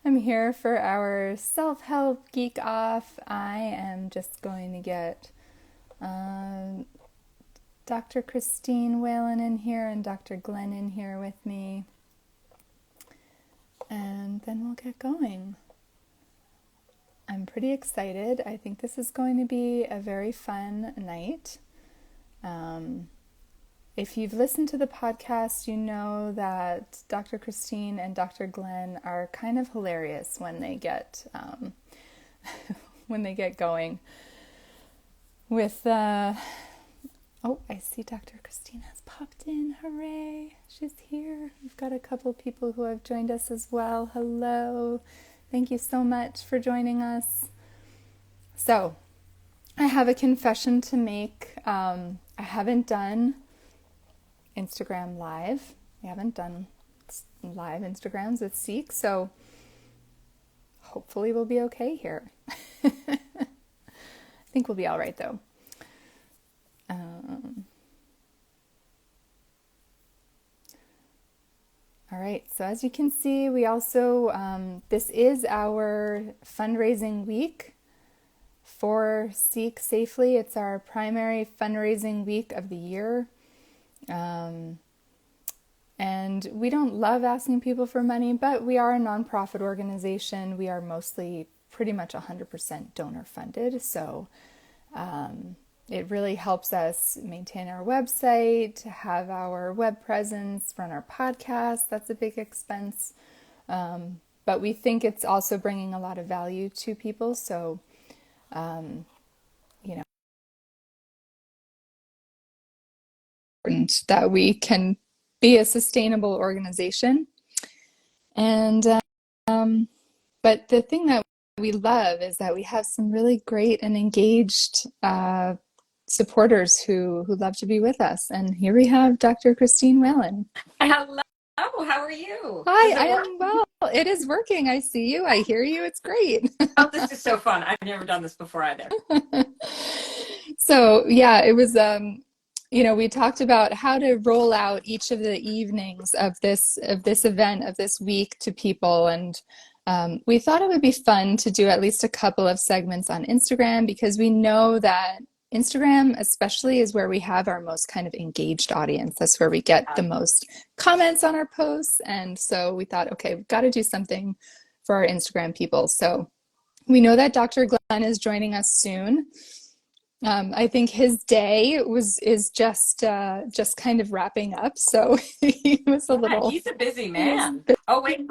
I'm here for our self-help geek off. I am just going to get uh, Dr. Christine Whelan in here and Dr. Glenn in here with me, and then we'll get going. I'm pretty excited. I think this is going to be a very fun night. If you've listened to the podcast, you know that Dr. Christine and Dr. Glenn are kind of hilarious when they get when they get going. With oh, I see Dr. Christine has popped in. Hooray! She's here. We've got a couple people who have joined us as well. Hello. Thank you so much for joining us. So, I have a confession to make. I haven't done Instagram Live. We haven't done live Instagrams with Seek, so hopefully we'll be okay here. I think we'll be all right, though. All right, so as you can see, we also, this is our fundraising week for Seek Safely. It's our primary fundraising week of the year. And we don't love asking people for money, but we are a nonprofit organization. We are mostly pretty much 100% donor funded. So it really helps us maintain our website, have our web presence, run our podcast. That's a big expense. But we think it's also bringing a lot of value to people. So, you know, important that we can be a sustainable organization. And but the thing that we love is that we have some really great and engaged supporters who love to be with us. And here we have Dr. Christine Whelan. Hello, how are you? Hi, I am well. It is working. I see you. I hear you. It's great. Oh, this is so fun. I've never done this before either. So yeah, it was we talked about how to roll out each of the evenings of this event, of this week, to people, and we thought it would be fun to do at least a couple of segments on Instagram, because we know that Instagram especially is where we have our most kind of engaged audience. That's where we get the most comments on our posts, and so we thought, okay, we've got to do something for our Instagram people. So we know that Dr. Glenn is joining us soon. I think his day is just kind of wrapping up, so he was a little. He's a busy man. Oh, wait,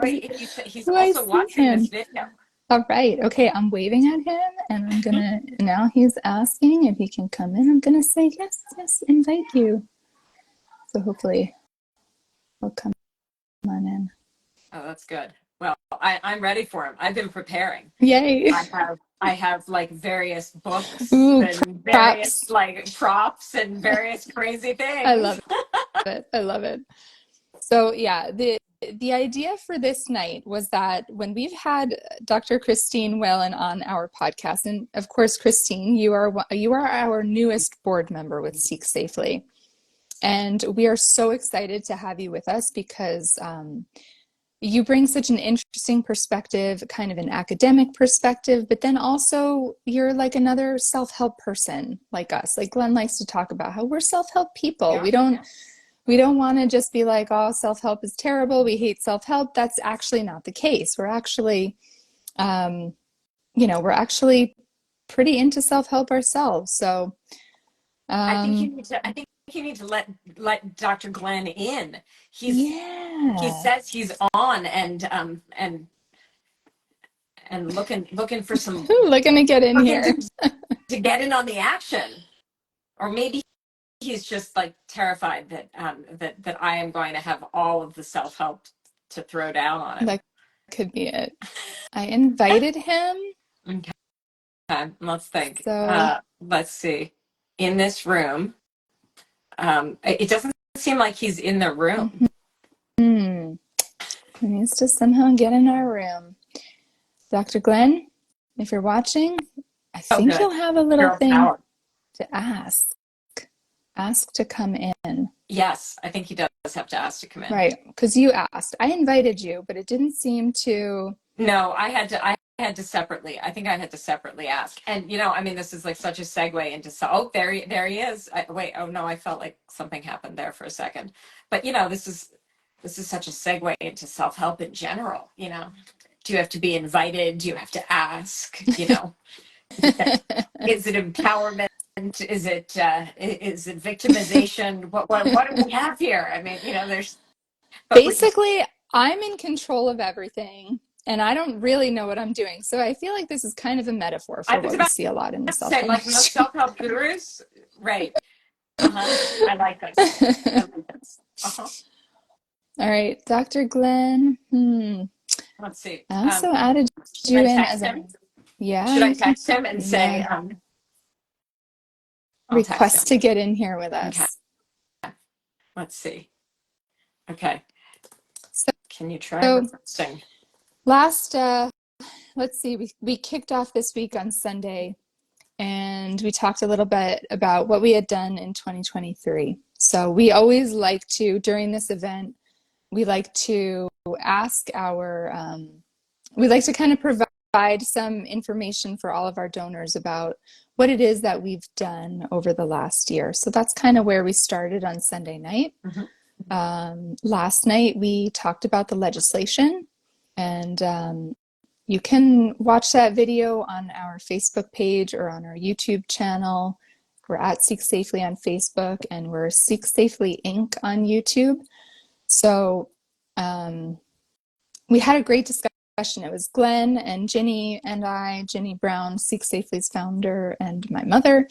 he's Do I also see watching him? this video. All right, okay, I'm waving at him, and I'm gonna, now he's asking if he can come in. I'm gonna say, yes, invite you. So hopefully he'll come on in. Oh, that's good. Well, I'm ready for him. I've been preparing. Yay. I have like various books Ooh, and various props. like props and various crazy things. I love it. I love it. So yeah, the idea for this night was that when we've had Dr. Christine Whelan on our podcast, and of course, Christine, you are our newest board member with Seek Safely, and we are so excited to have you with us because you bring such an interesting perspective, kind of an academic perspective, but then also you're like another self-help person like us. Like Glenn likes to talk about how we're self-help people. Yeah. We don't want to just be like, oh, self-help is terrible, we hate self-help. That's actually not the case. We're actually, we're actually pretty into self-help ourselves. So I think you need to let Dr. Glenn in. He says he's on and looking for some looking to get in here to get in on the action. Or maybe he's just like terrified that I am going to have all of the self-help to throw down on him. That could be it. I invited him. Okay, let's think. So Let's see. In this room, it doesn't seem like he's in the room. he needs to somehow get in our room. Dr. Glenn, if you're watching, I think you'll have a little thing to ask. Ask to come in. Yes, I think he does have to ask to come in. Right, because you asked. I invited you, but it didn't seem to. No, I had to separately. I think I had to separately ask. And I mean, this is like such a segue into oh, there he is. Wait, oh no, I felt like something happened there for a second. But this is such a segue into self-help in general. Do you have to be invited? Do you have to ask? Is it empowerment? Is it victimization? What do we have here? I mean, there's but we Basically, I'm in control of everything and I don't really know what I'm doing. So I feel like this is kind of a metaphor I for was what we about see a lot in the to say, self-help like most industry. self-help gurus, right? Uh-huh. I like this. I like this. Uh-huh. All right, Dr. Glenn. Let's see. I also added Should you I in text as him? a, yeah, Should I you can, text him and say, yeah, I'll text request him. to get in here with Okay. us. Let's see. Okay. So, Can you try so requesting? last, let's see, we kicked off this week on Sunday and we talked a little bit about what we had done in 2023. So we always like to, during this event, we like to ask we like to kind of provide some information for all of our donors about what it is that we've done over the last year. So that's kind of where we started on Sunday night. Mhm. Last night we talked about the legislation, and you can watch that video on our Facebook page or on our YouTube channel. We're at Seek Safely on Facebook, and we're Seek Safely Inc. on YouTube. So we had a great discussion. It was Glenn and Ginny and I, Ginny Brown, Seek Safely's founder, and my mother.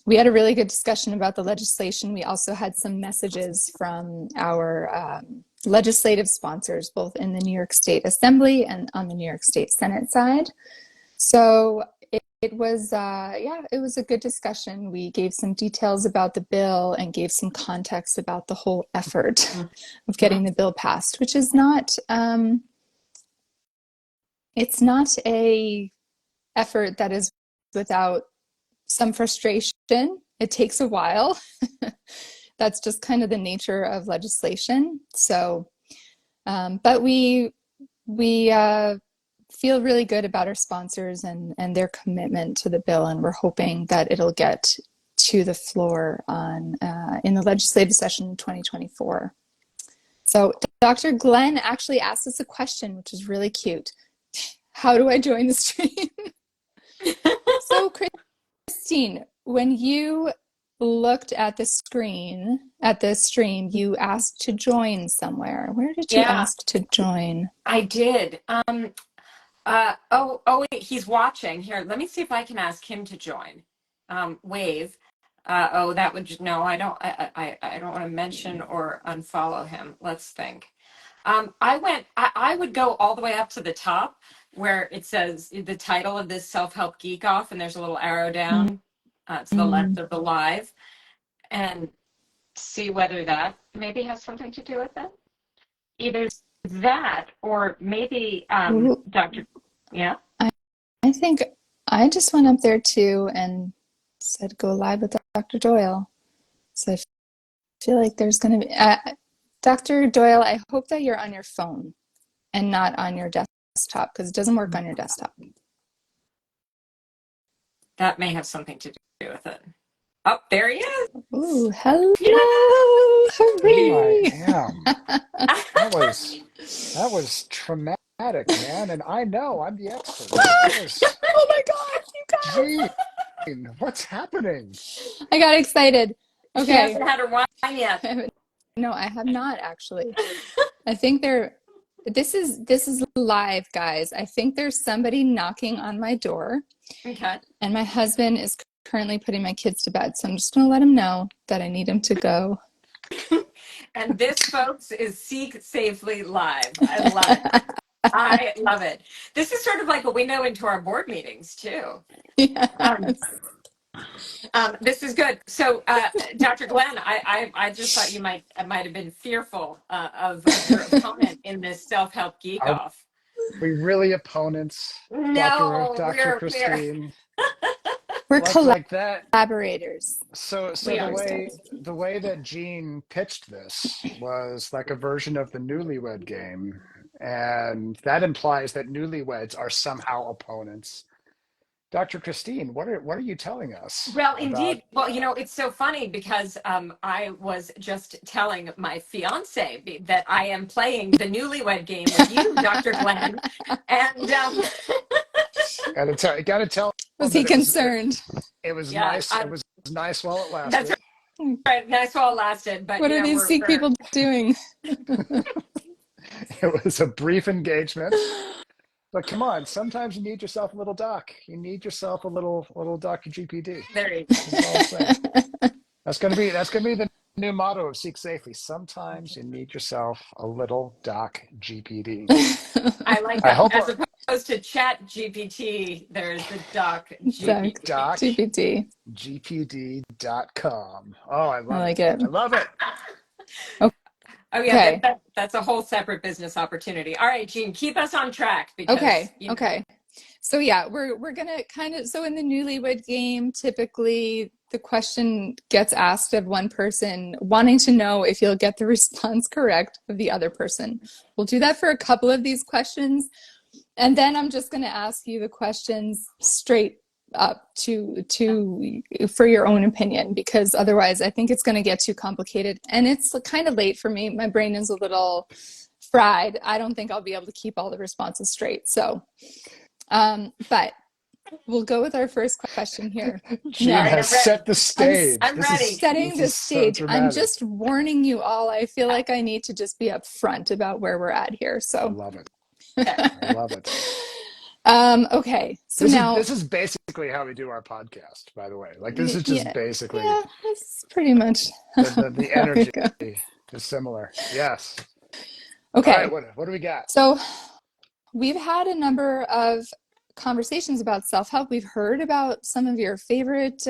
We had a really good discussion about the legislation. We also had some messages from our legislative sponsors, both in the New York State Assembly and on the New York State Senate side. So it was, it was a good discussion. We gave some details about the bill and gave some context about the whole effort of getting the bill passed, which is not, it's not a effort that is without some frustration. It takes a while. That's just kind of the nature of legislation. So, but we feel really good about our sponsors and their commitment to the bill, and we're hoping that it'll get to the floor on in the legislative session in 2024. So Dr. Glenn actually asked us a question, which is really cute. How do I join the stream? So Christine, when you looked at the screen, at the stream, you asked to join somewhere. Where did you Yeah, ask to join? I did. Oh, wait, he's watching. Here, let me see if I can ask him to join. Wave. Oh, that would no. I don't want to mention or unfollow him. Let's think. I would go all the way up to the top where it says the title of this self-help geek off, and there's a little arrow down to the left Mm. of the live, and see whether that maybe has something to do with it. Either that or maybe Ooh, Dr. Yeah. I, I think I just went up there too and said go live with Dr. Doyle. So I feel like there's going to be Dr. Doyle, I hope that you're on your phone and not on your desktop because it doesn't work on your desktop. That may have something to do with it. Oh, there he is. Ooh, hello! Yeah. Here I Hooray! am. That was traumatic, man. And I know I'm the expert. That was Oh my God, you Gene. What's happening? guys! I got excited. She Okay. hasn't had her wine yet. No, I have not actually. I think this is live, guys. I think there's somebody knocking on my door, Okay. and my husband is currently putting my kids to bed. So I'm just gonna let him know that I need him to go. And this, folks, is Seek Safely Live. I love it. I love it. This is sort of like a window into our board meetings, too. Um, Yes. this is good. So, Dr. Glenn, I just thought you might have been fearful of your opponent in this self-help geek Are off. we really opponents, Dr. No, Dr. we're Christine? We're Like that. collaborators So we with the are. way ourselves. the way that Gene pitched this was like a version of the Newlywed Game, And that implies that newlyweds are somehow opponents. Dr. Christine, what are you telling us Well, about? indeed. Well, it's so funny because I was just telling my fiance that I am playing the newlywed game with you, Dr. Glenn. And Gotta tell Was them he that concerned? it was yeah, nice. It was nice while it that's lasted. right. Nice while it lasted. But, What are these Sikh we're people doing? It was a brief engagement. But come on, sometimes you need yourself a little doc. You need yourself a little Dr. GPD. there you go. That's all I'm saying. That's gonna be the new motto of Seek Safely. Sometimes you need yourself a little Doc GPD. I like I that. hope As opposed to Chat GPT, there's the Doc Doc GPT. DocGPD.com. Oh, I I love it. like it. I love it. Oh yeah, Okay. that's a whole separate business opportunity. All right, Jean, keep us on track because Okay. So yeah, we're gonna kind of, so in the newlywed game, typically the question gets asked of one person wanting to know if you'll get the response correct of the other person. We'll do that for a couple of these questions, and then I'm just gonna ask you the questions straight up to for your own opinion, because otherwise I think it's gonna get too complicated. And it's kind of late for me. My brain is a little fried. I don't think I'll be able to keep all the responses straight. So but we'll go with our first question here. Jean all right, has I'm ready. set the stage. I'm ready. Setting This the is so stage. I'm dramatic. just warning you all. I feel like I need to just be upfront about where we're at here. I So, love it. Okay. I love it. okay. So This is now, this is basically how we do our podcast, by the way. Like this is just yeah, basically yeah, that's pretty much the how we energy go. is similar. Yes. All right, Okay. what do we got? So we've had a number of conversations about self-help. We've heard about some of your favorite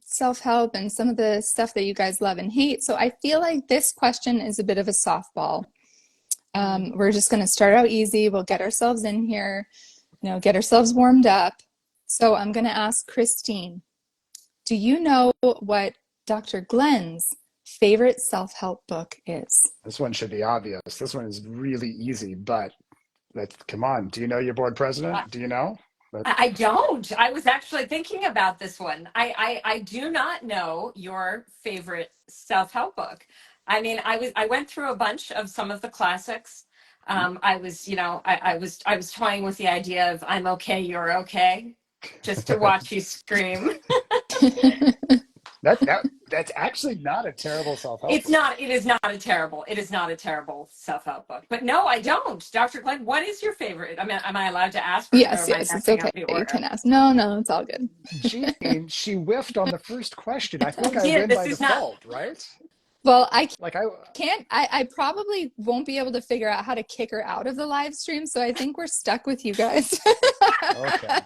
self-help and some of the stuff that you guys love and hate. So I feel like this question is a bit of a softball. We're just going to start out easy. We'll get ourselves in here, get ourselves warmed up. So I'm going to ask Christine, do you know what Dr. Glenn's favorite self-help book is? This one should be obvious. This one is really easy, but come on. Do you know your board president? Do you know? I don't. I was actually thinking about this one. I do not know your favorite self-help book. I mean, I went through a bunch of some of the classics. I was, I was toying with the idea of I'm okay, you're okay, just to watch you scream. That's actually not a terrible self-help It's book. not, it is not a terrible self-help book. But no, I don't. Dr. Glenn, what is your favorite? I mean, am I allowed to ask or Yes, am I it's messing okay. up the You order? can ask. No, it's all good. Jean, she whiffed on the first question. I I think I did. win This by is not, default, right? Well, I Like I can't, I probably won't be able to figure out how to kick her out of the live stream. So I think we're stuck with you guys. okay.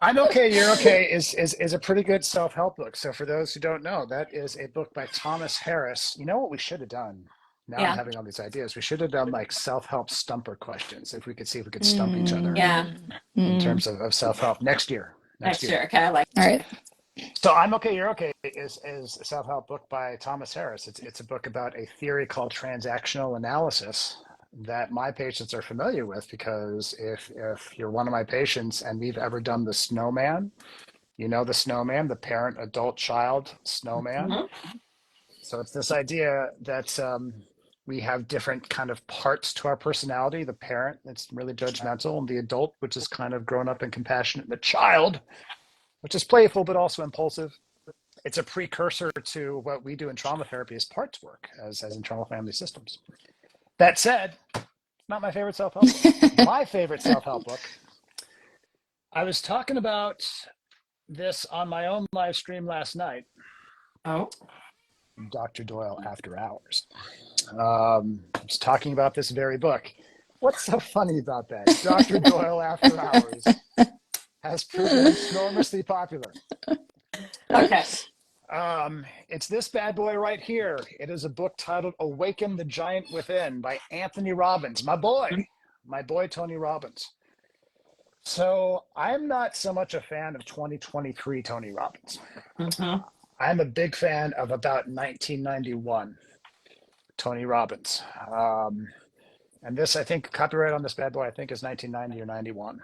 I'm okay, you're okay is a pretty good self-help book. So for those who don't know, that is a book by Thomas Harris. You know what we should have done? Now I'm yeah. having all these ideas. We should have done like self-help stumper questions if we could see if we could stump each other Yeah. in Mm. terms of self-help next year. Next year. Okay. I like All right. So I'm okay, you're okay is a self-help book by Thomas Harris. It's a book about a theory called transactional analysis that my patients are familiar with because if you're one of my patients and we've ever done the snowman, you know the snowman, the parent, adult, child snowman. Mhm. So it's this idea that we have different kind of parts to our personality. The parent, that's really judgmental, and the adult, which is kind of grown up and compassionate, and the child, which is playful but also impulsive. It's a precursor to what we do in trauma therapy as parts work, as in trauma family systems. That said, not my favorite self-help book. My favorite self-help book, I was talking about this on my own live stream last night, Oh. Dr. Doyle After Hours. I was talking about this very book. What's so funny about that? Dr. Doyle After Hours has proven enormously popular. Okay. It's this bad boy right here. It is a book titled Awaken the Giant Within by Anthony Robbins, my boy Tony Robbins. So I'm not so much a fan of 2023 Tony Robbins. Mm-hmm. I'm a big fan of about 1991 Tony Robbins. and this, I think, copyright on this bad boy, I think, is 1990 or 91.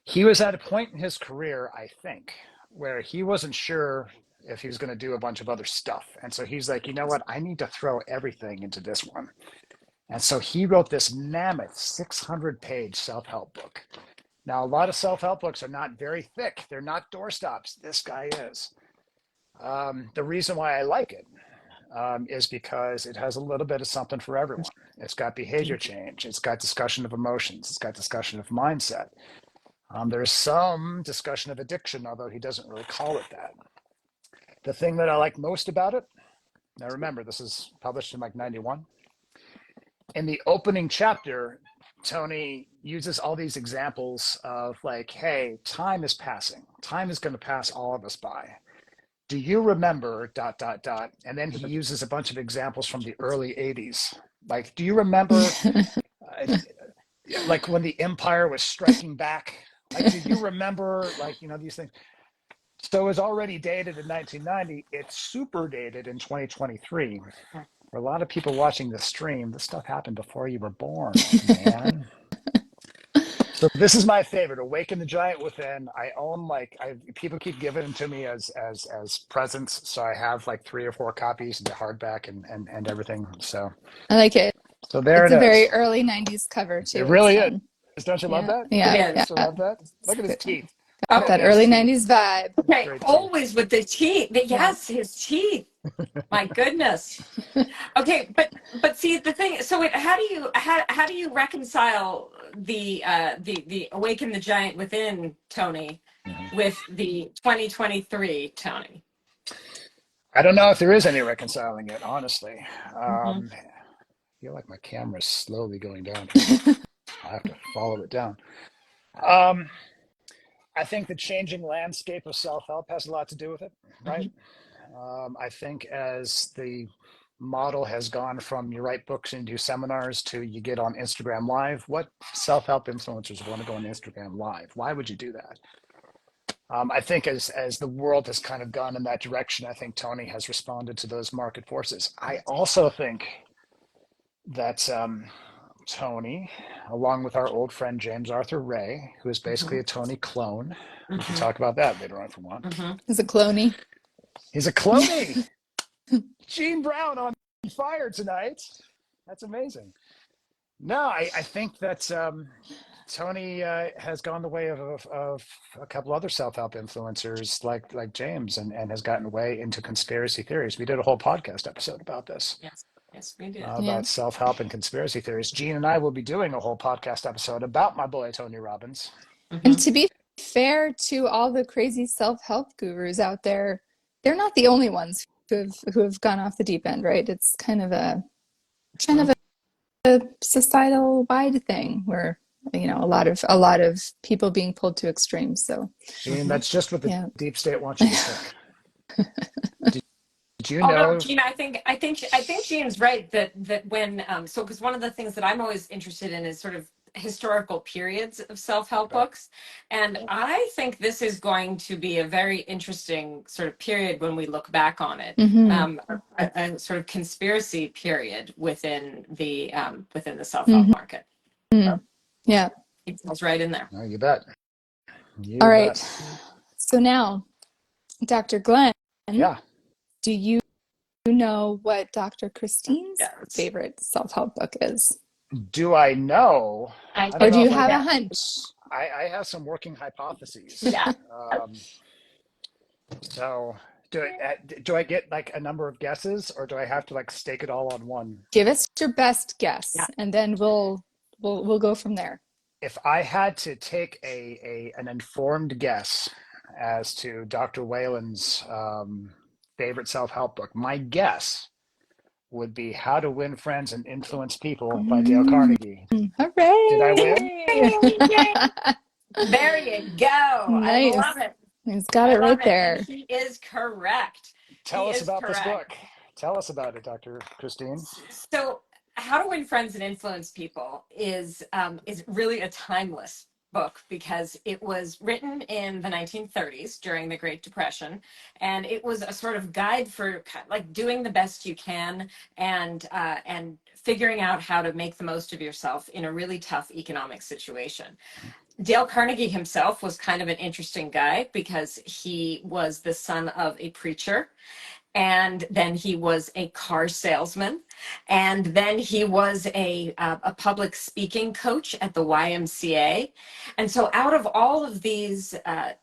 He was at a point in his career, I think, where he wasn't sure if he was going to do a bunch of other stuff. And so he's like, you know what? I need to throw everything into this one. And so he wrote this mammoth 600-page self-help book. Now, a lot of self-help books are not very thick. They're not doorstops. This guy is. The reason why I like it is because it has a little bit of something for everyone. It's got behavior change. It's got discussion of emotions. It's got discussion of mindset. There's some discussion of addiction, although he doesn't really call it that. The thing that I like most about it, now remember, this is published in like 91. In the opening chapter, Tony uses all these examples of like, hey, time is passing. Time is going to pass all of us by. Do you remember ... And then he uses a bunch of examples from the early 80s. Like, do you remember like when the empire was striking back? Like, do you remember, like, these things? So it was already dated in 1990. It's super dated in 2023. For a lot of people watching the stream, this stuff happened before you were born, man. So this is my favorite, Awaken the Giant Within. I own people keep giving them to me as presents. So I have like 3 or 4 copies, the hardback and everything. So I like it. So there it's it a is. very early 90s cover too. It really is. Don't you love that? Yeah. Don't you love that? Look at his teeth. Got that early 90s vibe. Okay, always with the teeth. Yes, his teeth. My goodness. Okay, but see the thing. So wait, how do you reconcile the Awaken the Giant Within Tony with the 2023 Tony? I don't know if there is any reconciling it, honestly. I feel like my camera's slowly going down. I have to follow it down. I think the changing landscape of self-help has a lot to do with it, right? I think as the model has gone from you write books and do seminars to you get on Instagram Live, what self-help influencers want to go on Instagram Live? Why would you do that? I think as the world has kind of gone in that direction, I think Tony has responded to those market forces. I also think that Tony, along with our old friend James Arthur Ray, who is basically a Tony clone. We can talk about that later on if we want. He's a cloney. He's a cloney. Gene Brown on fire tonight. That's amazing. No, I think that Tony has gone the way of a couple other self-help influencers like James and has gotten way into conspiracy theories. We did a whole podcast episode about this. Yes, we did. About self-help and conspiracy theories. Gene and I will be doing a whole podcast episode about my boy, Tony Robbins. And to be fair to all the crazy self-help gurus out there, they're not the only ones who have gone off the deep end, right? It's kind of a societal wide thing where, a lot of people being pulled to extremes. So Gene, that's just what the deep state wants you to think. Did you know? No, Gene, I think Gene's right that when because one of the things that I'm always interested in is sort of historical periods of self-help books, and I think this is going to be a very interesting sort of period when we look back on it. A sort of conspiracy period within the self-help market. Yeah, it's right in there. Oh, you bet. All right. So now, Dr. Glenn. Yeah. Do you know what Dr. Christine's favorite self-help book is? Do I know? Or do you have a hunch? I have some working hypotheses. Yeah. So do I get like a number of guesses, or do I have to like stake it all on one? Give us your best guess, and then we'll go from there. If I had to take an informed guess as to Dr. Whelan's favorite self-help book, my guess would be How to Win Friends and Influence People by Dale Carnegie. Hooray! Did I win? There you go. Nice. I love it. He's got it right there. And he is correct. Tell us about this book. Tell us about it, Dr. Christine. So How to Win Friends and Influence People is really a timeless book because it was written in the 1930s during the Great Depression, and it was a sort of guide for like doing the best you can and figuring out how to make the most of yourself in a really tough economic situation. Dale Carnegie himself was kind of an interesting guy because he was the son of a preacher, and then he was a car salesman, and then he was a public speaking coach at the YMCA. And so out of all of these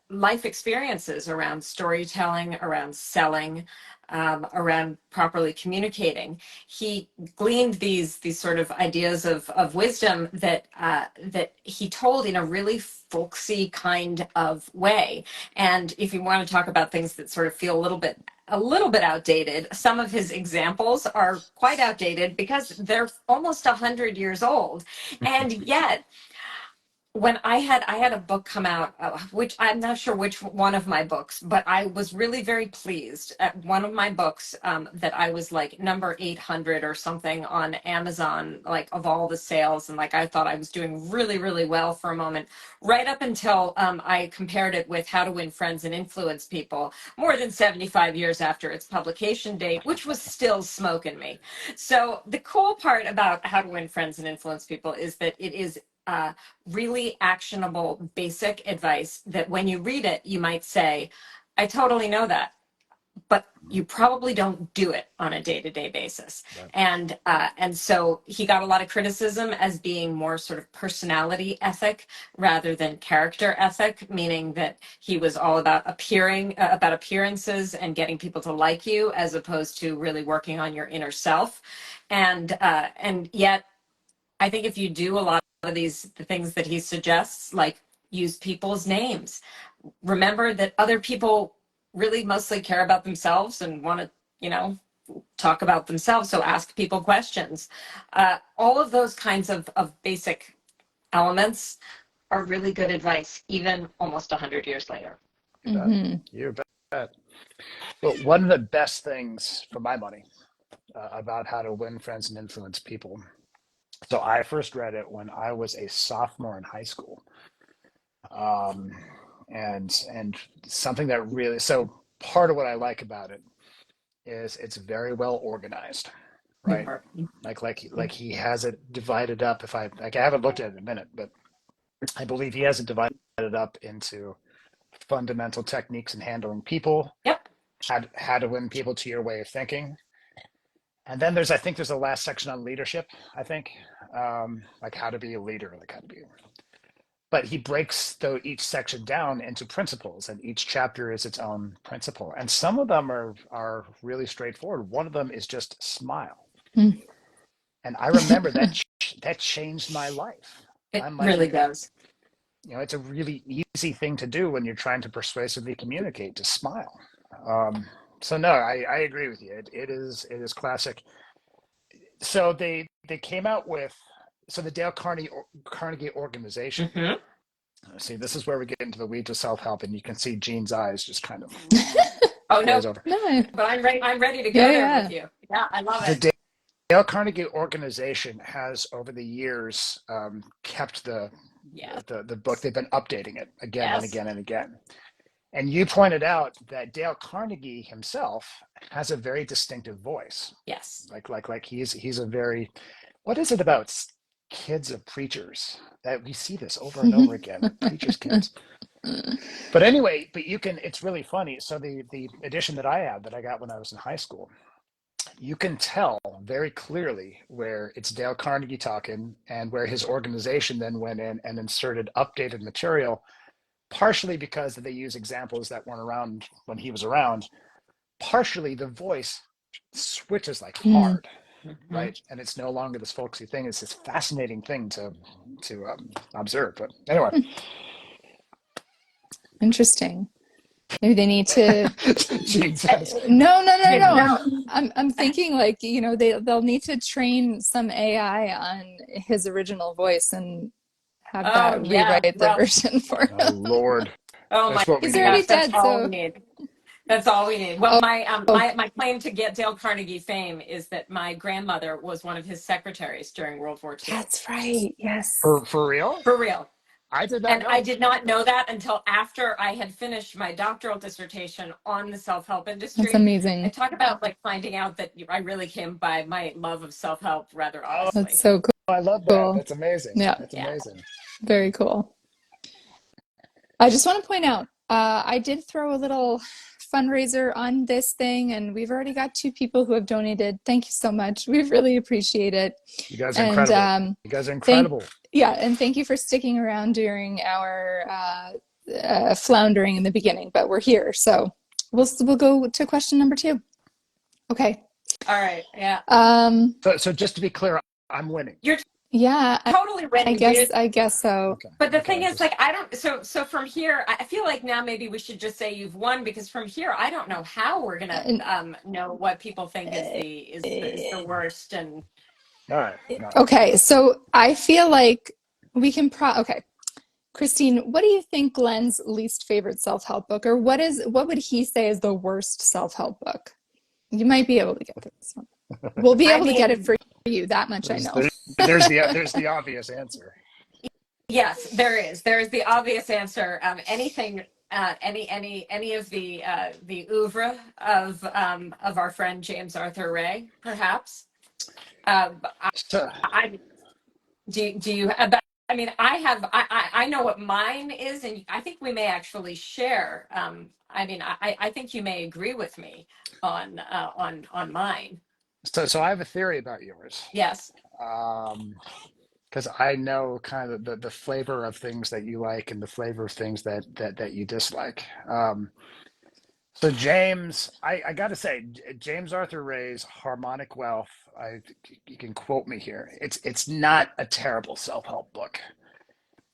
life experiences around storytelling, around selling, around properly communicating, he gleaned these sort of ideas of wisdom that that he told in a really folksy kind of way. And if you want to talk about things that sort of feel a little bit outdated, some of his examples are quite outdated because they're almost 100 years old. And yet, when I had a book come out, which I'm not sure which one of my books, but I was really very pleased at one of my books, that I was like number 800 or something on Amazon, like of all the sales. And like, I thought I was doing really, really well for a moment, right up until I compared it with How to Win Friends and Influence People more than 75 years after its publication date, which was still smoking me. So the cool part about How to Win Friends and Influence People is that it is really actionable, basic advice that when you read it, you might say, I totally know that, but you probably don't do it on a day-to-day basis. Right. And so he got a lot of criticism as being more sort of personality ethic rather than character ethic, meaning that he was all about about appearances and getting people to like you, as opposed to really working on your inner self. And yet, I think if you do a lot of the things that he suggests, like use people's names, remember that other people really mostly care about themselves and want to, talk about themselves. So ask people questions. All of those kinds of basic elements are really good advice, even almost 100 years later. You bet. Well, one of the best things for my money about How to Win Friends and Influence People. So I first read it when I was a sophomore in high school. And something that really, so part of what I like about it is it's very well organized, right? Like he has it divided up. I haven't looked at it in a minute, but I believe he has it divided up into fundamental techniques in handling people. Yep. How to win people to your way of thinking. And then I think there's a last section on leadership, I think, like how to be a leader, but he breaks each section down into principles, and each chapter is its own principle. And some of them are really straightforward. One of them is just smile. And I remember that changed my life. It really does. It's a really easy thing to do when you're trying to persuasively communicate, to smile. So no, I agree with you. It is classic. So they came out with the Dale Carnegie organization. Mm-hmm. See, this is where we get into the weeds of self-help, and you can see Jean's eyes just kind of. Oh no, but I'm ready to go there with you. Yeah, I love it. The Dale Carnegie organization has, over the years, kept the book. They've been updating it again and again and again. And you pointed out that Dale Carnegie himself has a very distinctive voice. Yes. Like he's a very, what is it about kids of preachers that we see this over and over again, preachers' kids? But anyway, it's really funny. So the edition that I have, that I got when I was in high school, you can tell very clearly where it's Dale Carnegie talking and where his organization then went in and inserted updated material, partially because they use examples that weren't around when he was around. Partially the voice switches like hard, right? And it's no longer this folksy thing. It's this fascinating thing to observe. But anyway. Interesting. Maybe they need to. No. I'm thinking they'll need to train some AI on his original voice and have that rewrite the version for him. Oh Lord! Oh my! He's already dead. So that's all we need. Well, my claim to get Dale Carnegie fame is that my grandmother was one of his secretaries during World War II. That's right. Yes. For real? For real. I did not And I know. did not know that until after I had finished my doctoral dissertation on the self-help That's industry. amazing. And talk about like finding out that I really came by my love of self-help rather Oh, That's honestly. so I love that. cool. That's amazing. Yeah, That's Yeah. amazing. very cool. I just want to point out, I did throw a little fundraiser on this thing, and we've already got 2 people who have donated. Thank you so much. We really appreciate it. You guys are And incredible. You guys are thank incredible. yeah, and thank you for sticking around during our floundering in the beginning, but we're here. So we'll go to question number 2. Okay. All right. Yeah. So just to be clear, I'm winning. You're Yeah, totally I winning, guess dude. I guess so. Okay. But the Okay. thing is, like, I don't. So from here, I feel like now maybe we should just say you've won, because from here, I don't know how we're gonna And, know what people think is the worst. And All right. All right. okay, so I feel like we can okay. Christine, what do you think Glenn's least favorite self-help book, or what would he say is the worst self-help book? You might be able to get this one. We'll be I able to get it mean, for you, that much I know. There's the obvious answer. yes, there is. There is the obvious answer. Anything, any of the oeuvre of our friend James Arthur Ray, perhaps. So, I do you? I mean, I know what mine is, and I think we may actually share. I mean, I think you may agree with me on mine. so I have a theory about yours. Yes. Because I know kind of the flavor of things that you like and the flavor of things that you dislike. So James, I got to say, James Arthur Ray's Harmonic Wealth. You can quote me here. It's not a terrible self-help book.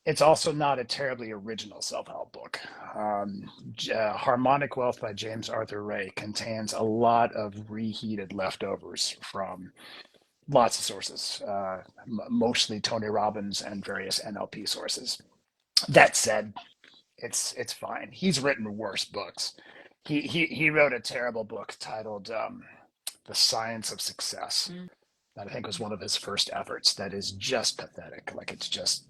It's also not a terribly original self-help book. Harmonic Wealth by James Arthur Ray contains a lot of reheated leftovers from lots of sources, mostly Tony Robbins and various NLP sources. That said, it's fine. He's written worse books. He wrote a terrible book titled "The Science of Success." That I think was one of his first efforts. That is just pathetic. Like it's just.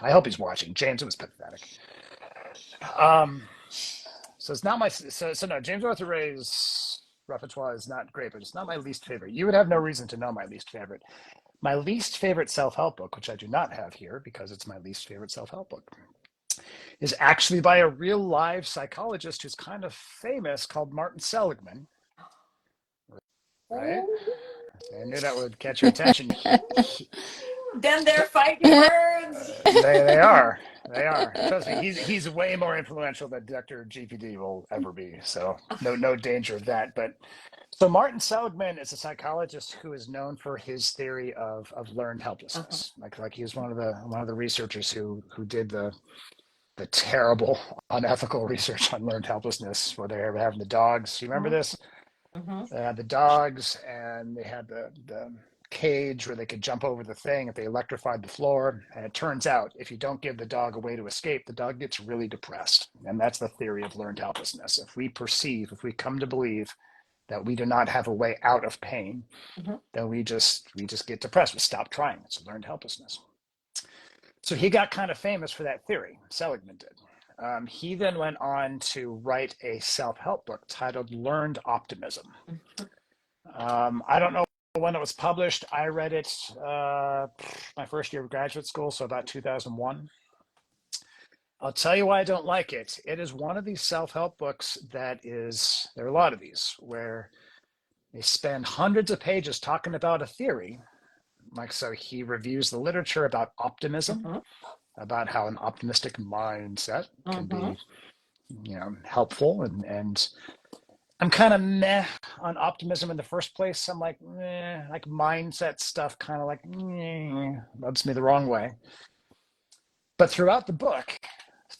I hope he's watching. James, it was pathetic. Um, so it's not my so no. James Arthur Ray's repertoire is not great, but it's not my least favorite. You would have no reason to know my least favorite. My least favorite self-help book, which I do not have here because it's my least favorite self-help book, is actually by a real live psychologist who's kind of famous called Martin Seligman. Right? I knew that would catch your attention. Then they're fighting words. They are. They are. Trust me, he's way more influential than Dr. GPD will ever be. So no danger of that. But so Martin Seligman is a psychologist who is known for his theory of learned helplessness. Like he was one of the researchers who did the terrible unethical research on learned helplessness, where they were having the dogs. You remember this? Mm-hmm. They had the dogs, and they had the cage where they could jump over the thing if they electrified the floor. And it turns out if you don't give the dog a way to escape, the dog gets really depressed. And that's the theory of learned helplessness. If we come to believe that we do not have a way out of pain, Mm-hmm. then we just get depressed. We stop trying. It's learned helplessness. So he got kind of famous for that theory. Seligman did. He then went on to write a self-help book titled Learned Optimism. I don't know when it was published. I read it my first year of graduate school, so about 2001. I'll tell you why I don't like it. It is one of these self-help books there are a lot of these, where they spend hundreds of pages talking about a theory. Like, so he reviews the literature about optimism, Mm-hmm. about how an optimistic mindset can Mm-hmm. be, helpful. And I'm kind of meh on optimism in the first place. I'm like, like mindset stuff, kind of like, rubs me the wrong way. But throughout the book,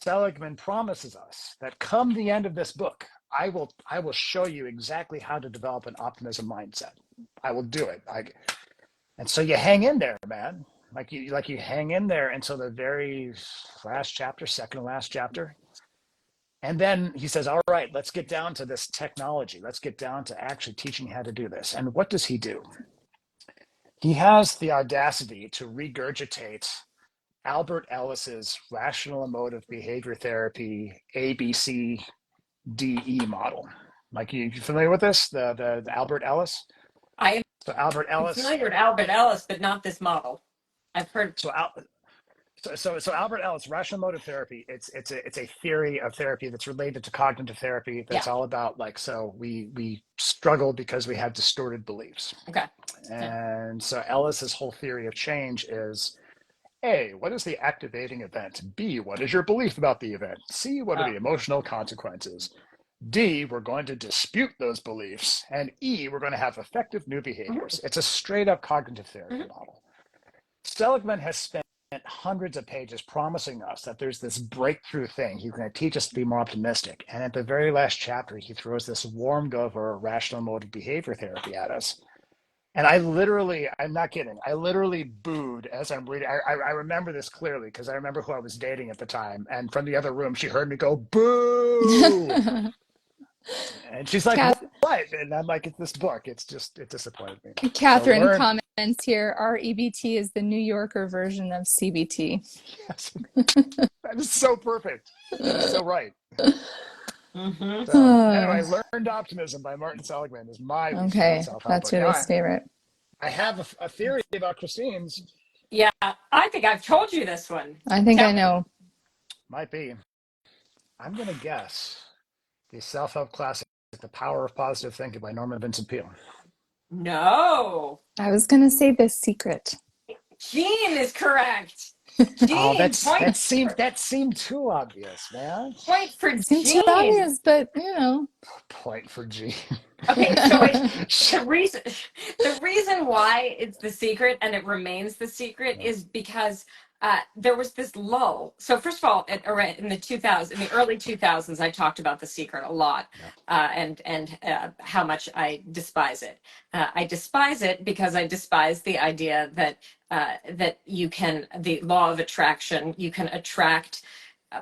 Seligman promises us that come the end of this book, I will show you exactly how to develop an optimism mindset. I will do it. And so you hang in there, man. Like you hang in there until the very last chapter, second to last chapter. And then he says, all right, let's get down to this technology. Let's get down to actually teaching how to do this. And what does he do? He has the audacity to regurgitate Albert Ellis's rational emotive behavior therapy ABCDE model. Like, you familiar with this? The Albert Ellis? I So Albert am Ellis. familiar with Albert Ellis, but not this model. I've heard. So Albert Ellis, rational emotive therapy. It's a theory of therapy that's related to cognitive therapy. Yeah. That's all about, like, so we struggle because we have distorted beliefs. Okay. And so Ellis's whole theory of change is: A, what is the activating event? B, what is your belief about the event? C, what are the emotional consequences? D, we're going to dispute those beliefs. And E, we're going to have effective new behaviors. It's a straight up cognitive therapy model. Seligman has spent hundreds of pages promising us that there's this breakthrough thing. He's going to teach us to be more optimistic. And at the very last chapter, he throws this warmed over rational emotive behavior therapy at us. And I'm not kidding, I literally booed as I'm reading. I remember this clearly because I remember who I was dating at the time. And from the other room, she heard me go, boo! And she's like, what? And I'm like, it's this book. It disappointed me. Catherine comments here, our EBT is the New Yorker version of CBT. Yes. That is so perfect. That's so right. Mm-hmm. So, anyway, Learned Optimism by Martin Seligman is my self-help that's book. your least favorite. I have a theory about Christine's. Yeah, I think I've told you this one. I think I know. Might be. I'm going to guess the self-help classic, The Power of Positive Thinking by Norman Vincent Peale. No. I was going to say The Secret. Jean is correct. Jean, that seemed too obvious, man. Point for Jean. Seemed too obvious, but Point for Jean. Okay, so the reason why it's The Secret and it remains the secret is because there was this lull. So first of all, in the early 2000s, I talked about The Secret a lot, and how much I despise it. I despise it because I despise the idea that the law of attraction, you can attract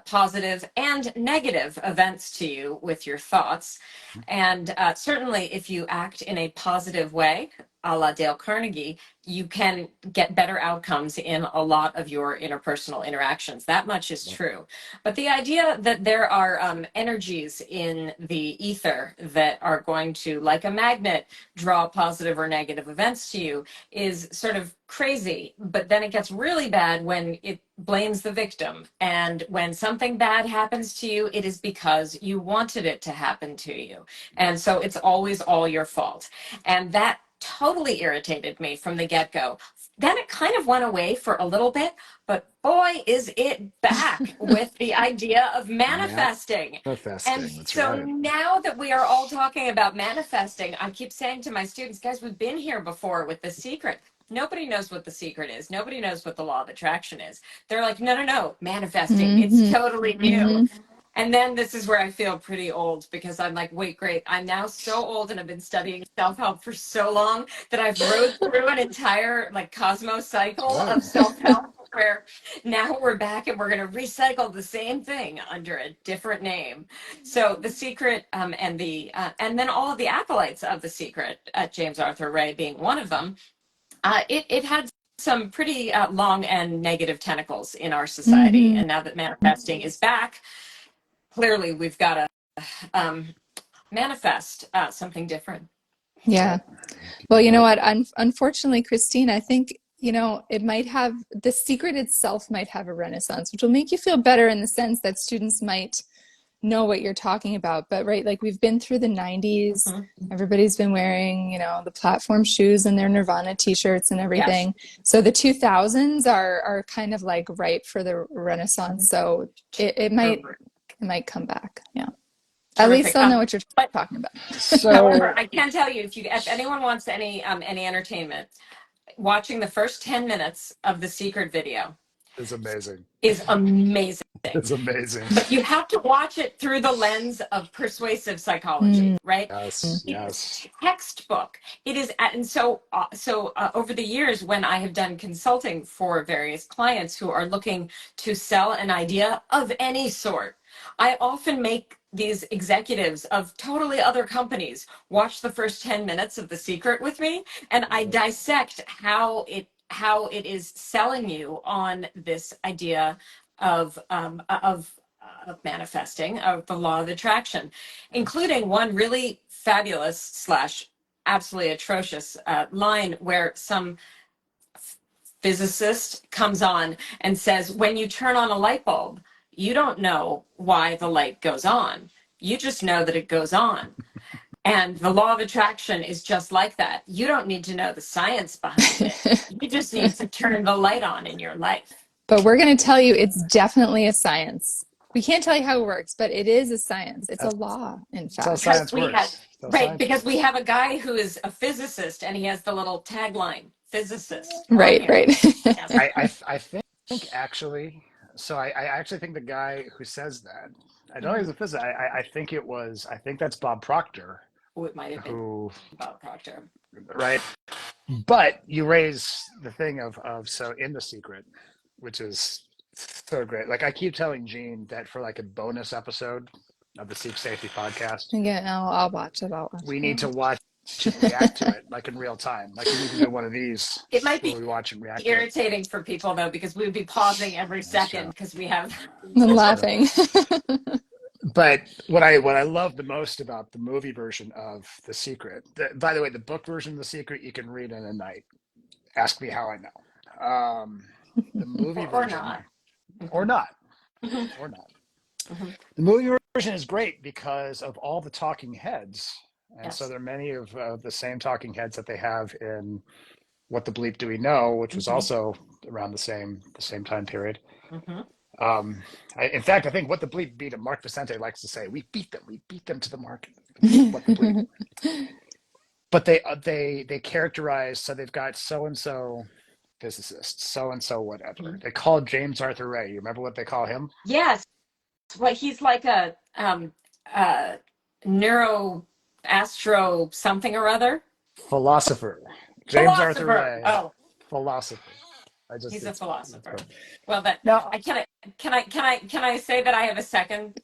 positive and negative events to you with your thoughts. And certainly if you act in a positive way, a la Dale Carnegie, you can get better outcomes in a lot of your interpersonal interactions. That much is true. But the idea that there are energies in the ether that are going to, like a magnet, draw positive or negative events to you is sort of crazy. But then it gets really bad when it blames the victim. And when something bad happens to you, it is because you wanted it to happen to you. And so it's always all your fault. And that totally irritated me from the get-go. Then it kind of went away for a little bit, but boy, is it back with the idea of manifesting. And so now that we are all talking about manifesting, I keep saying to my students, guys, we've been here before with The Secret. Nobody knows what The Secret is. Nobody knows what the law of attraction is. They're like, no, manifesting. It's totally new. And then this is where I feel pretty old because I'm like, wait, great. I'm now so old and I've been studying self-help for so long that I've rode through an entire cosmos cycle of self-help where now we're back and we're going to recycle the same thing under a different name. So The Secret and then all of the acolytes of The Secret, James Arthur Ray being one of them, it had some pretty long and negative tentacles in our society. And now that manifesting is back, clearly we've got to manifest something different. Yeah. Well, you know what? Unfortunately, Christine, I think, it might have, The Secret itself might have a renaissance, which will make you feel better in the sense that students might know what you're talking about. But right, like we've been through the 90s, everybody's been wearing, the platform shoes and their Nirvana t-shirts and everything. Yes. So the 2000s are kind of like ripe for the renaissance. So it might come back. Yeah. Terrific. At least they'll know what you're talking about. However, I can tell you, if anyone wants any entertainment, watching the first 10 minutes of The Secret video is amazing. It's amazing. But you have to watch it through the lens of persuasive psychology, right? Yes. It's textbook. It is, and so over the years when I have done consulting for various clients who are looking to sell an idea of any sort, I often make these executives of totally other companies watch the first 10 minutes of The Secret with me, and I dissect how how it is selling you on this idea of manifesting, of the law of attraction, including one really fabulous slash absolutely atrocious line where some physicist comes on and says, when you turn on a light bulb, you don't know why the light goes on. You just know that it goes on. And the law of attraction is just like that. You don't need to know the science behind it. You just need to turn the light on in your life. But we're going to tell you it's definitely a science. We can't tell you how it works, but it is a science. It's a law, in That's how fact. science works. Right, because we have a guy who is a physicist and he has the little tagline, physicist. Right, right. Yes. I think actually, so I actually think the guy who says that, I don't know he's a physicist. I think that's Bob Proctor. Oh, it might have been Who, Bob Proctor. right? But you raise the thing of so in The Secret, which is so great. Like I keep telling Jean that for like a bonus episode of the Seek Safety podcast, Yeah, I'll watch it. we need to watch and react to it like in real time. Like we need to do one of these. It might be where we watch and react irritating for people though, because we would be pausing every second because we have. I'm laughing. But what I love the most about the movie version of The Secret, by the way, the book version of The Secret you can read in a night. Ask me how I know. The movie version, or not. The movie version is great because of all the talking heads, and Yes. so there are many of the same talking heads that they have in What the Bleep Do We Know, which was also around the same time period. In fact, I think What the Bleep beat him. Mark Vicente likes to say, we beat them to the mark. What the Bleep. But they characterize, so they've got so and so physicist, so and so whatever. They call James Arthur Ray. You remember what they call him? Yes. Well, he's like a neuro astro something or other. Philosopher. James Arthur Philosopher. Ray. Oh, Philosopher. he's a philosopher. Well, that no. Can I say that I have a second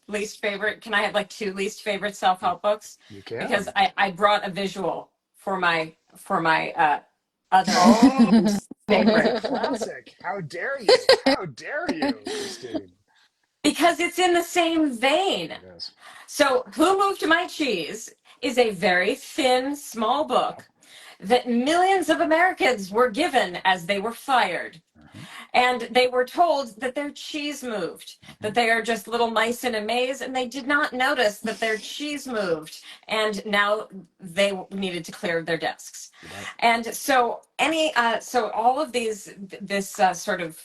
least favorite? Can I have like two least favorite self-help books? You can. Because I brought a visual for my other favorite. Classic. How dare you? How dare you, Christine? Because it's in the same vein. It is. So, Who Moved My Cheese is a very thin, small book that millions of Americans were given as they were fired. And they were told that their cheese moved, that they are just little mice in a maze, and they did not notice that their cheese moved. And now they needed to clear their desks. Right. And so so all of this sort of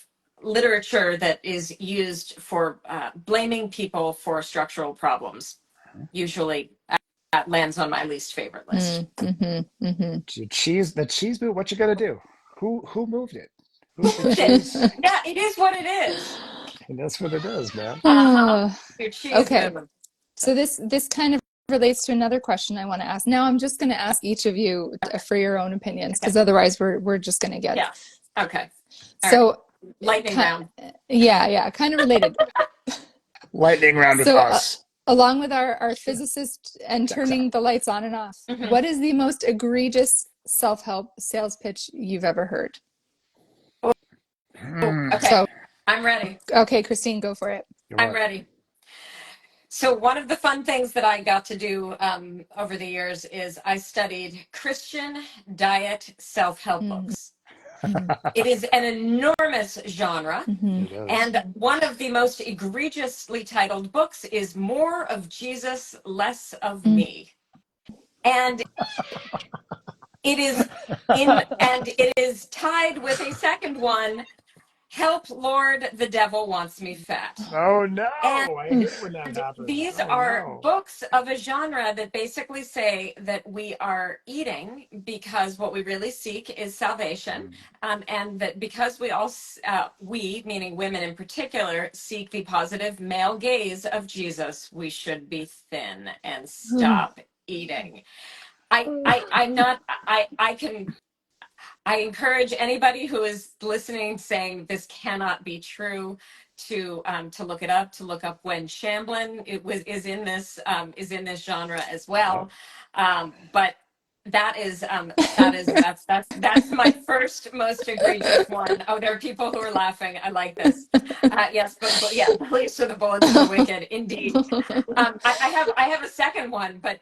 literature that is used for blaming people for structural problems usually lands on my least favorite list. The cheese move. What you got to do? Who moved it? Yeah, it is what it is. And that's what it is, man. Your cheese okay. move. So this kind of relates to another question I want to ask. Now I'm just going to ask each of you for your own opinions, because otherwise we're just going to get. Yeah. Okay. So right. Lightning round. Yeah, kind of related. Lightning round with us. Along with our physicist and turning the lights on and off, what is the most egregious self-help sales pitch you've ever heard? Okay. So, I'm ready. Okay, Christine, go for it. I'm ready. So one of the fun things that I got to do over the years is I studied Christian diet self-help books. It is an enormous genre, and one of the most egregiously titled books is More of Jesus, Less of Me. And it is tied with a second one, Help Lord, the Devil Wants Me Fat. Oh no, I hate when that happens. These are books of a genre that basically say that we are eating because what we really seek is salvation, and that because we, meaning women in particular, seek the positive male gaze of Jesus, we should be thin and stop eating. I encourage anybody who is listening saying this cannot be true to look it up, to look up when Shamblin is in this genre as well. But That's my first most egregious one. Oh, there are people who are laughing. I like this. Yes, but yeah, beliefs are the bullets of the wicked, indeed. I have a second one, but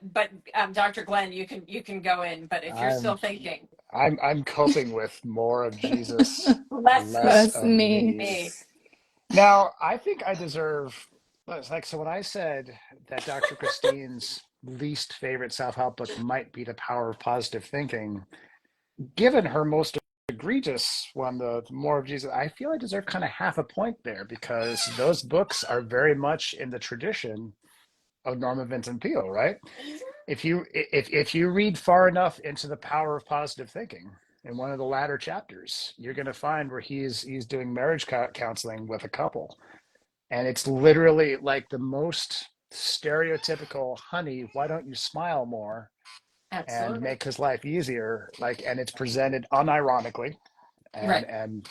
Dr. Glenn, you can go in. But if you're still thinking, I'm coping with more of Jesus, less less That's of me. me. Now, I think I deserve, it's like, so when I said that Dr. Christine's least favorite self-help book might be The Power of Positive Thinking, given her most egregious one, the More of Jesus, I feel I deserve kind of half a point there because those books are very much in the tradition of Norman Vincent Peale, right? If you read far enough into The Power of Positive Thinking, in one of the latter chapters, you're going to find where he's doing marriage counseling with a couple, and it's literally like the most stereotypical, honey, why don't you smile more and absolutely make his life easier, like, and it's presented unironically, right. and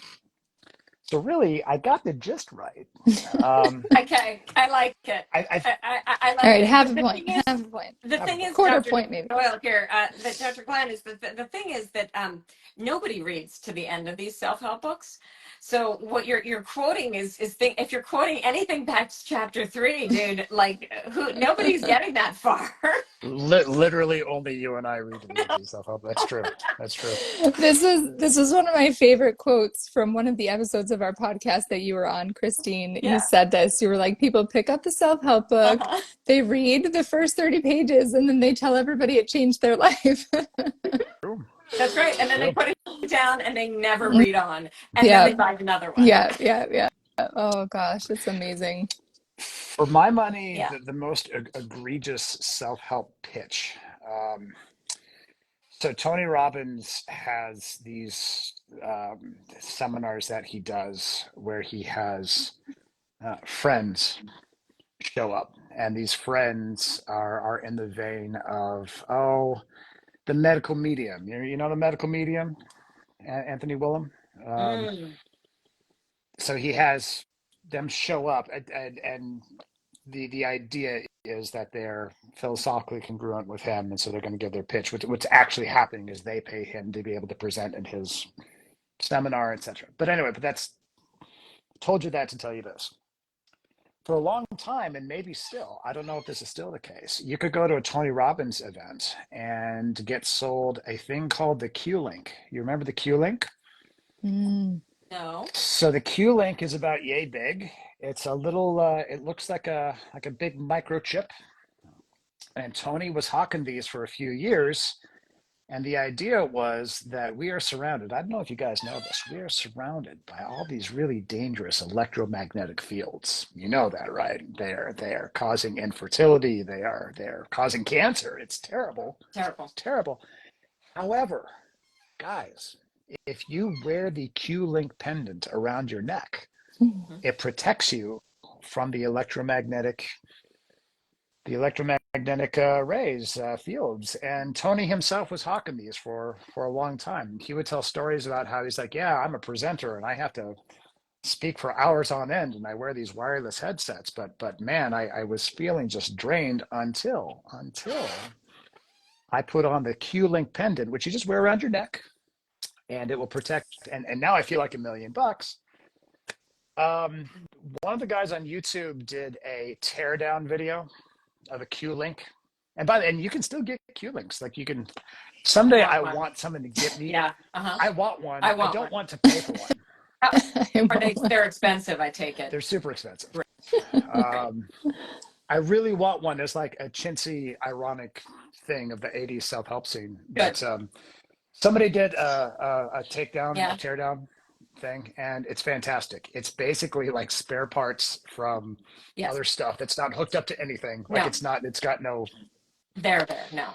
so really I got the gist right. Okay, I like it. I I All like right, it. half But a the point. thing is, Half a point. the have a thing point. is, Quarter Dr. point, maybe. Doyle here, that Dr. Glenn is the thing is that nobody reads to the end of these self-help books. So what you're quoting if you're quoting anything back to chapter 3, dude, like who nobody's getting that far. Literally only you and I read any of these self-help. That's true. That's true. This is one of my favorite quotes from one of the episodes of our podcast that you were on, Christine. You Yeah. said this. You were like, people pick up the self-help book, Uh-huh. they read the first 30 pages, and then they tell everybody it changed their life. True. That's right. And then they True. put it down and they never read on. And then they Yeah, buy another one. yeah. Oh gosh, it's amazing. For my money, Yeah. the most egregious self-help pitch. Um, so Tony Robbins has these seminars that he does where he has friends show up, and these friends are in the vein of, the medical medium. You know the medical medium, Anthony Willem. Um, Mm. so he has them show up, and the idea is that they're philosophically congruent with him, and so they're going to give their pitch. What's actually happening is they pay him to be able to present in his seminar, etc. But anyway, that's told you that to tell you this. For a long time, and maybe still, I don't know if this is still the case, you could go to a Tony Robbins event and get sold a thing called the Q Link. You remember the Q Link? Mm. No. So the Q Link is about yay big. It's a little. It looks like a big microchip. And Tony was hawking these for a few years. And the idea was that we are surrounded. I don't know if you guys know this. We are surrounded by all these really dangerous electromagnetic fields. You know that, right? They are causing infertility. They are causing cancer. It's terrible. Terrible. It's terrible. However, guys, if you wear the Q-link pendant around your neck, Mhm. it protects you from the electromagnetic rays, fields. And Tony himself was hawking these for a long time. He would tell stories about how he's like, yeah, I'm a presenter and I have to speak for hours on end and I wear these wireless headsets, but man, I was feeling just drained until I put on the Q-link pendant, which you just wear around your neck, and it will protect. And now I feel like $1,000,000. Um, One of the guys on YouTube did a teardown video of a Q link, and you can still get Q links. Like, you can. I Someday want I one. want someone to get me. Yeah. Uh-huh. I want one. I I want don't one. want to pay for one. They're expensive, I take it. They're super expensive. Right. Right. Um, I really want one. There's like a chintzy, ironic thing of the '80s self-help scene, Good. but somebody did a takedown, a Yeah. teardown thing, and it's fantastic. It's basically like spare parts from Yes. other stuff that's not hooked up to anything. Like, No. it's not. It's got no. There. No.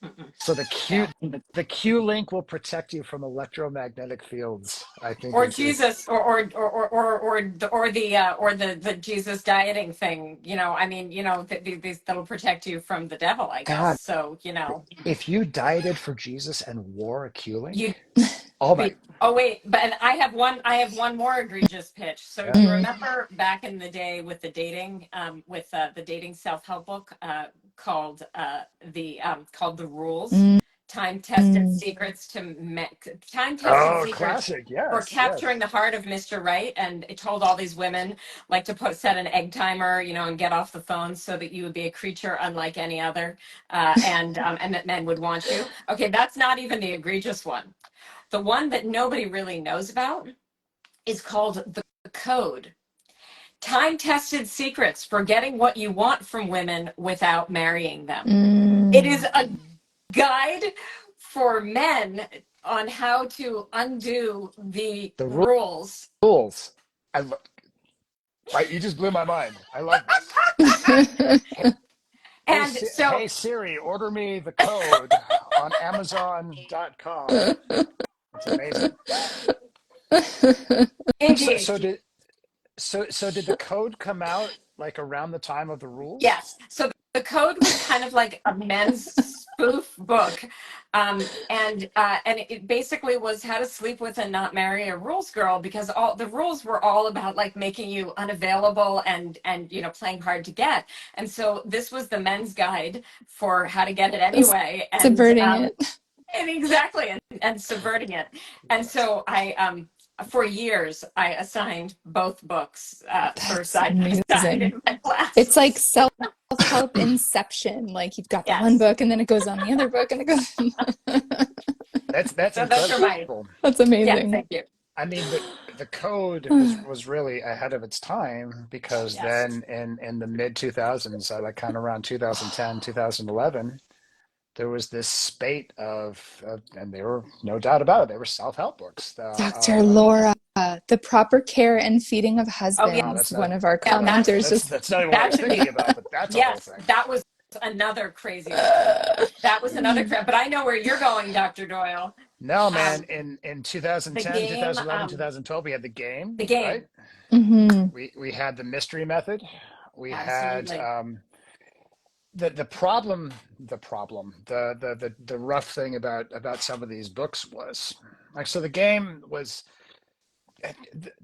Mm-mm. So No. the Q link will protect you from electromagnetic fields. I think Or is Jesus, or the Jesus dieting thing. I mean, these that'll protect you from the devil, I guess. God. So, If you dieted for Jesus and wore a Q you link, oh my. be. Oh wait, but and I have one more egregious pitch. So Yeah. do you Mm. remember back in the day with the dating self-help book called the Rules? Mm. time-tested secrets to time-tested Oh, secrets classic. for Yes, capturing yes. the heart of Mr. Right. And it told all these women like to set an egg timer, and get off the phone so that you would be a creature unlike any other, and that men would want you. Okay, that's not even the egregious one. The one that nobody really knows about is called the Code. Time-tested secrets for getting what you want from women without marrying them. It is a guide for men on how to undo the The rules. rules. Right, you just blew my mind. I love this. And so, Hey Siri, order me the Code on Amazon.com. It's amazing. So, indeed, so did did the Code come out like around the time of the rules? yes. So the Code was kind of like a men's spoof book, and it basically was how to sleep with and not marry a rules girl, because all the rules were all about like making you unavailable and playing hard to get. And so this was the men's guide for how to get it anyway, Subverting it. and exactly, and subverting it. And so I for years I assigned both books for That's side by side amazing. in my classes. It's like self-help inception. Like you've got the one Yes. book and then it goes on the other book and it goes. That's So those are my, incredible. That's yeah, amazing. thank you. I mean, the Code was really ahead of its time, because Yes. then in the mid 2000s, like kind of around 2010, 2011, there was this spate and they were, no doubt about it, they were self-help books. Dr. Laura, the proper care and feeding of Oh yeah, No, husbands. that's not. One of our now that's commenters just That's not even what I that was should thinking be, about, but that's a whole yes, thing. that was another crazy book. That was another but I know where you're going, Dr. Doyle. No, man, Um, in the 2010, game, 2011, 2012, we had the game, the right? game, Mhm. We had the mystery method. We had absolutely. the problem, the rough thing about some of these books was like, so the game was,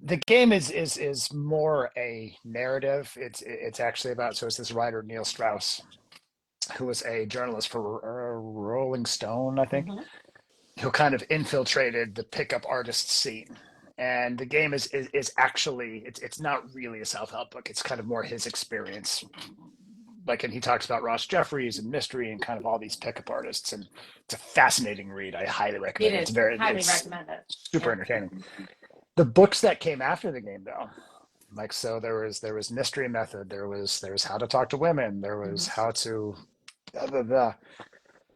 the game is more a narrative. It's actually about, so it's this writer Neil Strauss, who was a journalist for Rolling Stone, I think, Hmm. who kind of infiltrated the pickup artist scene. And the game is actually, it's not really a self-help book. It's kind of more his experience. Like, and he talks about Ross Jeffries and mystery and kind of all these pickup artists, and it's a fascinating read. I highly It recommend it. is highly It's recommend it. super Yeah. entertaining. The books that came after the game, though, like, so there was mystery method, there was how to talk to women, there was Hmm. how to blah, blah, blah.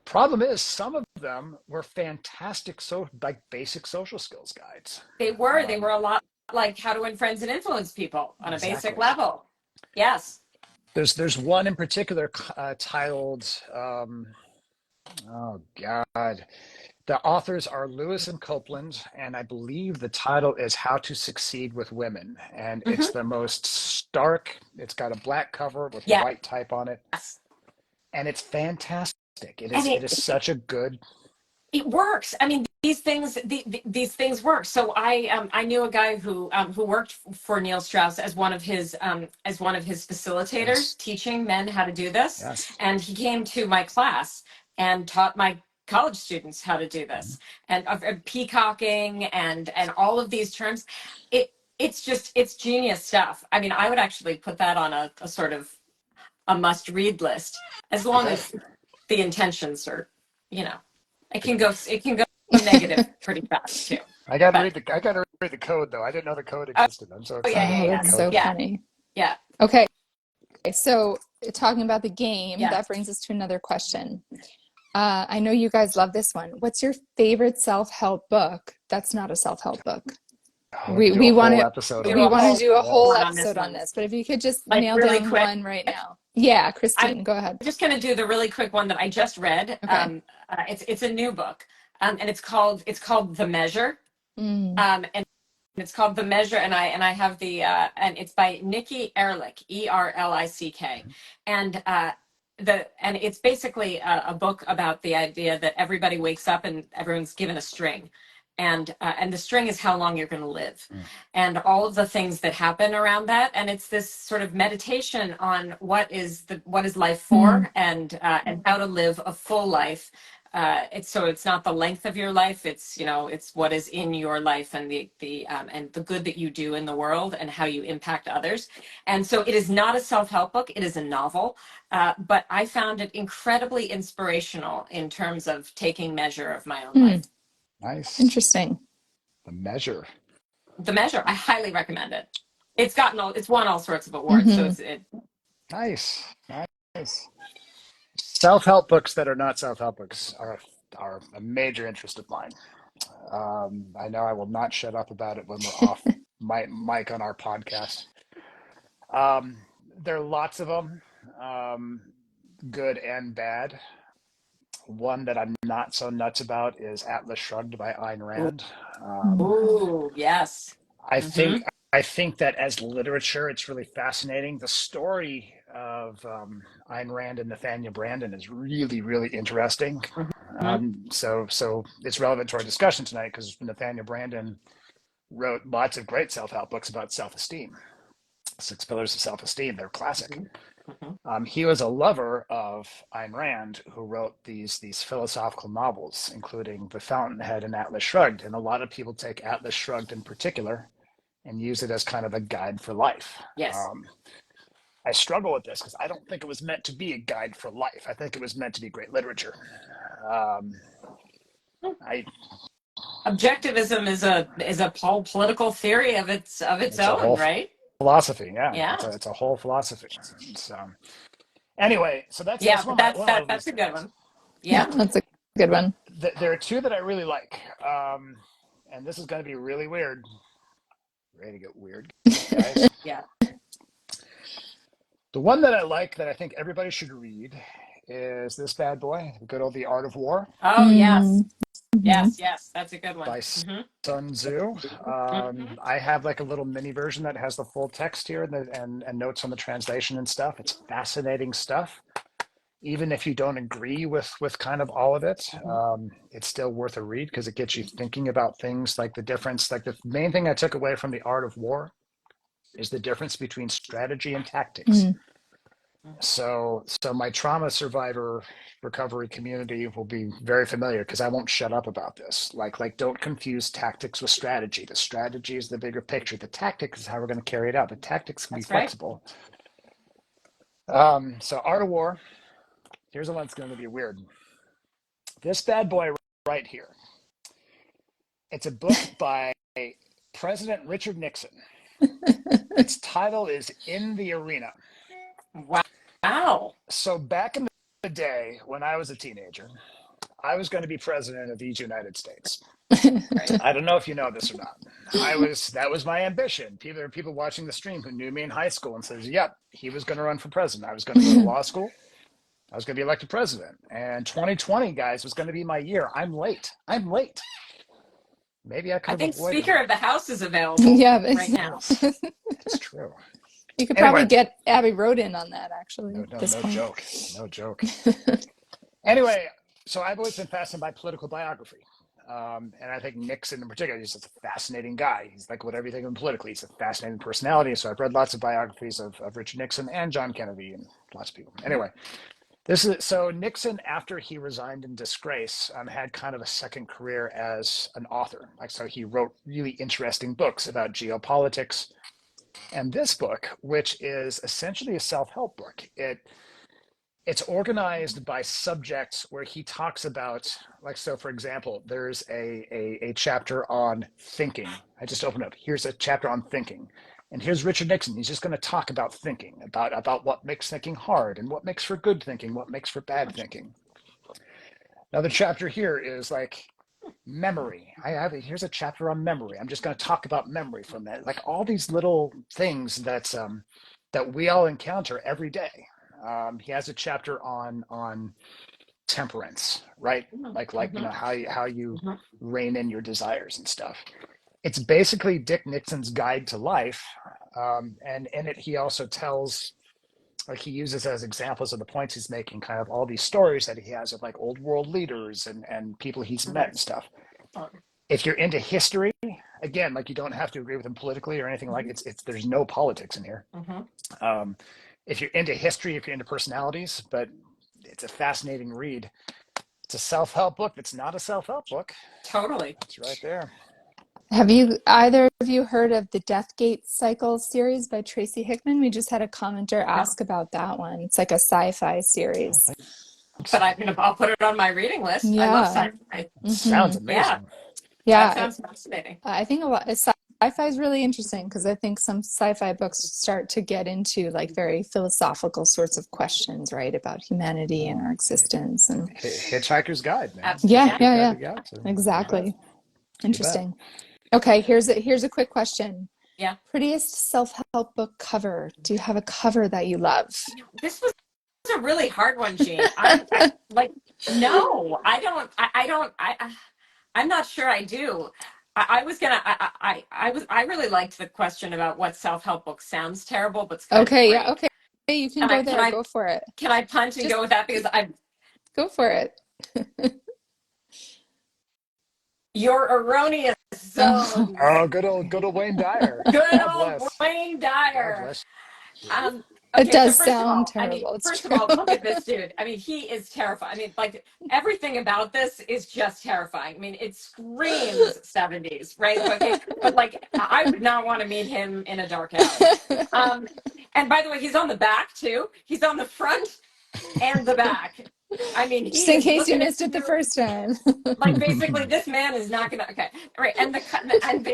Problem is, some of them were fantastic, so like basic social skills guides. They were a lot like How to Win Friends and Influence People on a basic Exactly. level. Yes. There's one in particular titled, oh God, the authors are Lewis and Copeland, and I believe the title is How to Succeed with Women. And it's Hmm. the most stark. It's got a black cover with Yes. white type on it, and it's fantastic. It And is it is such a good. it works. I mean, these things work. So I knew a guy who worked for Neil Strauss as one of his facilitators, Yes, teaching men how to do this. yes. And he came to my class and taught my college students how to do this, and peacocking and all of these terms. It's genius stuff. I mean, I would actually put that on a sort of a must read list, as long Okay. as the intentions are, you know, it can go negative pretty fast too. But I gotta read the Code, though. I didn't know the Code oh existed. I'm so yeah, excited yeah, Oh, about yeah, the that's so Code. yeah, funny. yeah. Okay, so talking about the game, Yes. that brings us to another question. I know you guys love this one. What's your favorite self-help book that's not a self-help book? Oh, we We could do a we want whole to episode Do on we a want to whole this. do a whole one Yes. on this episode on one, this, but if you could just like nail really down quick. one right now. Yeah, I'm Christine, go ahead. just going to do the really quick one that I just read. Okay. It's a new book, and it's called The Measure. Mm, And it's called The Measure, and I have the and it's by Nikki Erlick, Erlick, and it's basically a book about the idea that everybody wakes up and everyone's given a string, and the string is how long you're going to live, Mm. and all of the things that happen around that, and it's this sort of meditation on what is life mm, for, and how to live a full life, it's not the length of your life. It's, it's what is in your life, and the good that you do in the world and how you impact others. And so it is not a self-help book. It is a novel. But I found it incredibly inspirational in terms of taking measure of my own life. Nice. Interesting. The Measure. The Measure, I highly recommend it. It's won all sorts of awards. So Nice. Nice. Self-help books that are not self-help books are a major interest of mine. I know I will not shut up about it when we're off mic on our podcast. There are lots of them, good and bad. One that I'm not so nuts about is Atlas Shrugged by Ayn Rand. Ooh, yes. I think I think that as literature, it's really fascinating. The story of Ayn Rand and Nathaniel Branden is really, really interesting. So it's relevant to our discussion tonight because Nathaniel Branden wrote lots of great self-help books about self-esteem. 6 Pillars of Self-Esteem, they're classic. He was a lover of Ayn Rand, who wrote these philosophical novels, including The Fountainhead and Atlas Shrugged. And a lot of people take Atlas Shrugged in particular and use it as kind of a guide for life. Yes. I struggle with this because I don't think it was meant to be a guide for life. I think it was meant to be great literature. Objectivism is a political theory of its own, right? Philosophy, yeah. Yeah. It's a whole philosophy. So anyway, so that's But one of my that's a least good favorites. one. Yeah. That's a good one. There are 2 that I really like, and this is going to be really weird. Ready to get weird, guys? Yeah. The one that I like that I think everybody should read is this bad boy, good old The Art of War. Oh, yes. Yes, that's a good one. By Sun Tzu. I have like a little mini version that has the full text here and notes on the translation and stuff. It's fascinating stuff. Even if you don't agree with kind of all of it, it's still worth a read because it gets you thinking about things like the difference. Like the main thing I took away from The Art of War is the difference between strategy and tactics. So my trauma survivor recovery community will be very familiar because I won't shut up about this. Like don't confuse tactics with strategy. The strategy is the bigger picture. The tactics is how we're going to carry it out. The tactics can be flexible. So Art of War. Here's the one that's going to be weird. This bad boy right here. It's a book by President Richard Nixon. Its title is In the Arena. Wow. So back in the day when I was a teenager, I was going to be president of the United States. I don't know if you know this or not. That was my ambition. There are people watching the stream who knew me in high school and says, yep, he was going to run for president. I was going to go to law school. I was going to be elected president. And 2020, guys, was going to be my year. I'm late. Maybe I could have think avoided Speaker it. of the House is available right now. It's true. You could probably get Abby Rodin on that, actually. No joke. Anyway, so I've always been fascinated by political biography. And I think Nixon in particular, he's just a fascinating guy. He's like whatever you think of him politically. He's a fascinating personality. So I've read lots of biographies of Richard Nixon and John Kennedy and lots of people. Anyway, so Nixon, after he resigned in disgrace, had kind of a second career as an author. So he wrote really interesting books about geopolitics. And this book, which is essentially a self-help book, it's organized by subjects where he talks about, so for example, there's a chapter on thinking. I just opened up. Here's a chapter on thinking. And here's Richard Nixon. He's just going to talk about thinking, about what makes thinking hard and what makes for good thinking, what makes for bad thinking. Another chapter here is like memory. Here's a chapter on memory. I'm just going to talk about memory from that. Like all these little things that we all encounter every day. He has a chapter on temperance, right? Like how you rein in your desires and stuff. It's basically Dick Nixon's guide to life, and in it he also tells, he uses as examples of the points he's making, kind of all these stories that he has of like old world leaders and people he's met and stuff. If you're into history, again, like you don't have to agree with him politically or anything like it's there's no politics in here. If you're into history, if you're into personalities, but it's a fascinating read. It's a self-help book that's not a self-help book. Totally. It's right there. Have you either of you heard of the Deathgate Cycle series by Tracy Hickman? We just had a commenter No. ask about that one. It's like a sci-fi I series. don't think But so. I'll put it on my reading list. I love Yeah. sci-fi. Sounds Yeah, amazing. that Yeah. sounds fascinating. I think a lot sci-fi is really interesting because I think some sci-fi books start to get into like very philosophical sorts of questions, right, about humanity and our existence. And Hitchhiker's Guide, man. yeah, Yeah. Hitchhiker's yeah, Guide yeah. to the Galaxy. You bet. Exactly. You bet. Interesting. Okay, here's a quick question. Yeah. Prettiest self-help book cover. Do you have a cover that you love? This was a really hard one, Jean. Like, no, I don't. I don't. I'm not sure I do. I was gonna. I really liked the question about what self-help book sounds terrible, but's kind of Okay, yeah, great. okay. You can Can I? go Can there. I? Go for it. Can I punt and Just go with that because I go for it. Your erroneous Oh, zones. Oh, good old Wayne Dyer. Good God old bless. Wayne God Dyer. bless you. Um, it okay, so does first of sound all, terrible. It's first of true. all, look at this dude. I mean, he is terrifying. I mean, like everything about this is just terrifying. I mean, it screams 70s, right? But like I would not want to meet him in a dark alley. Um, and by the way, he's on the back too. He's on the front and the back. I mean, Just he in is case you looking at missed it the you. first time. Like basically, this man is not gonna. Okay, right, and and,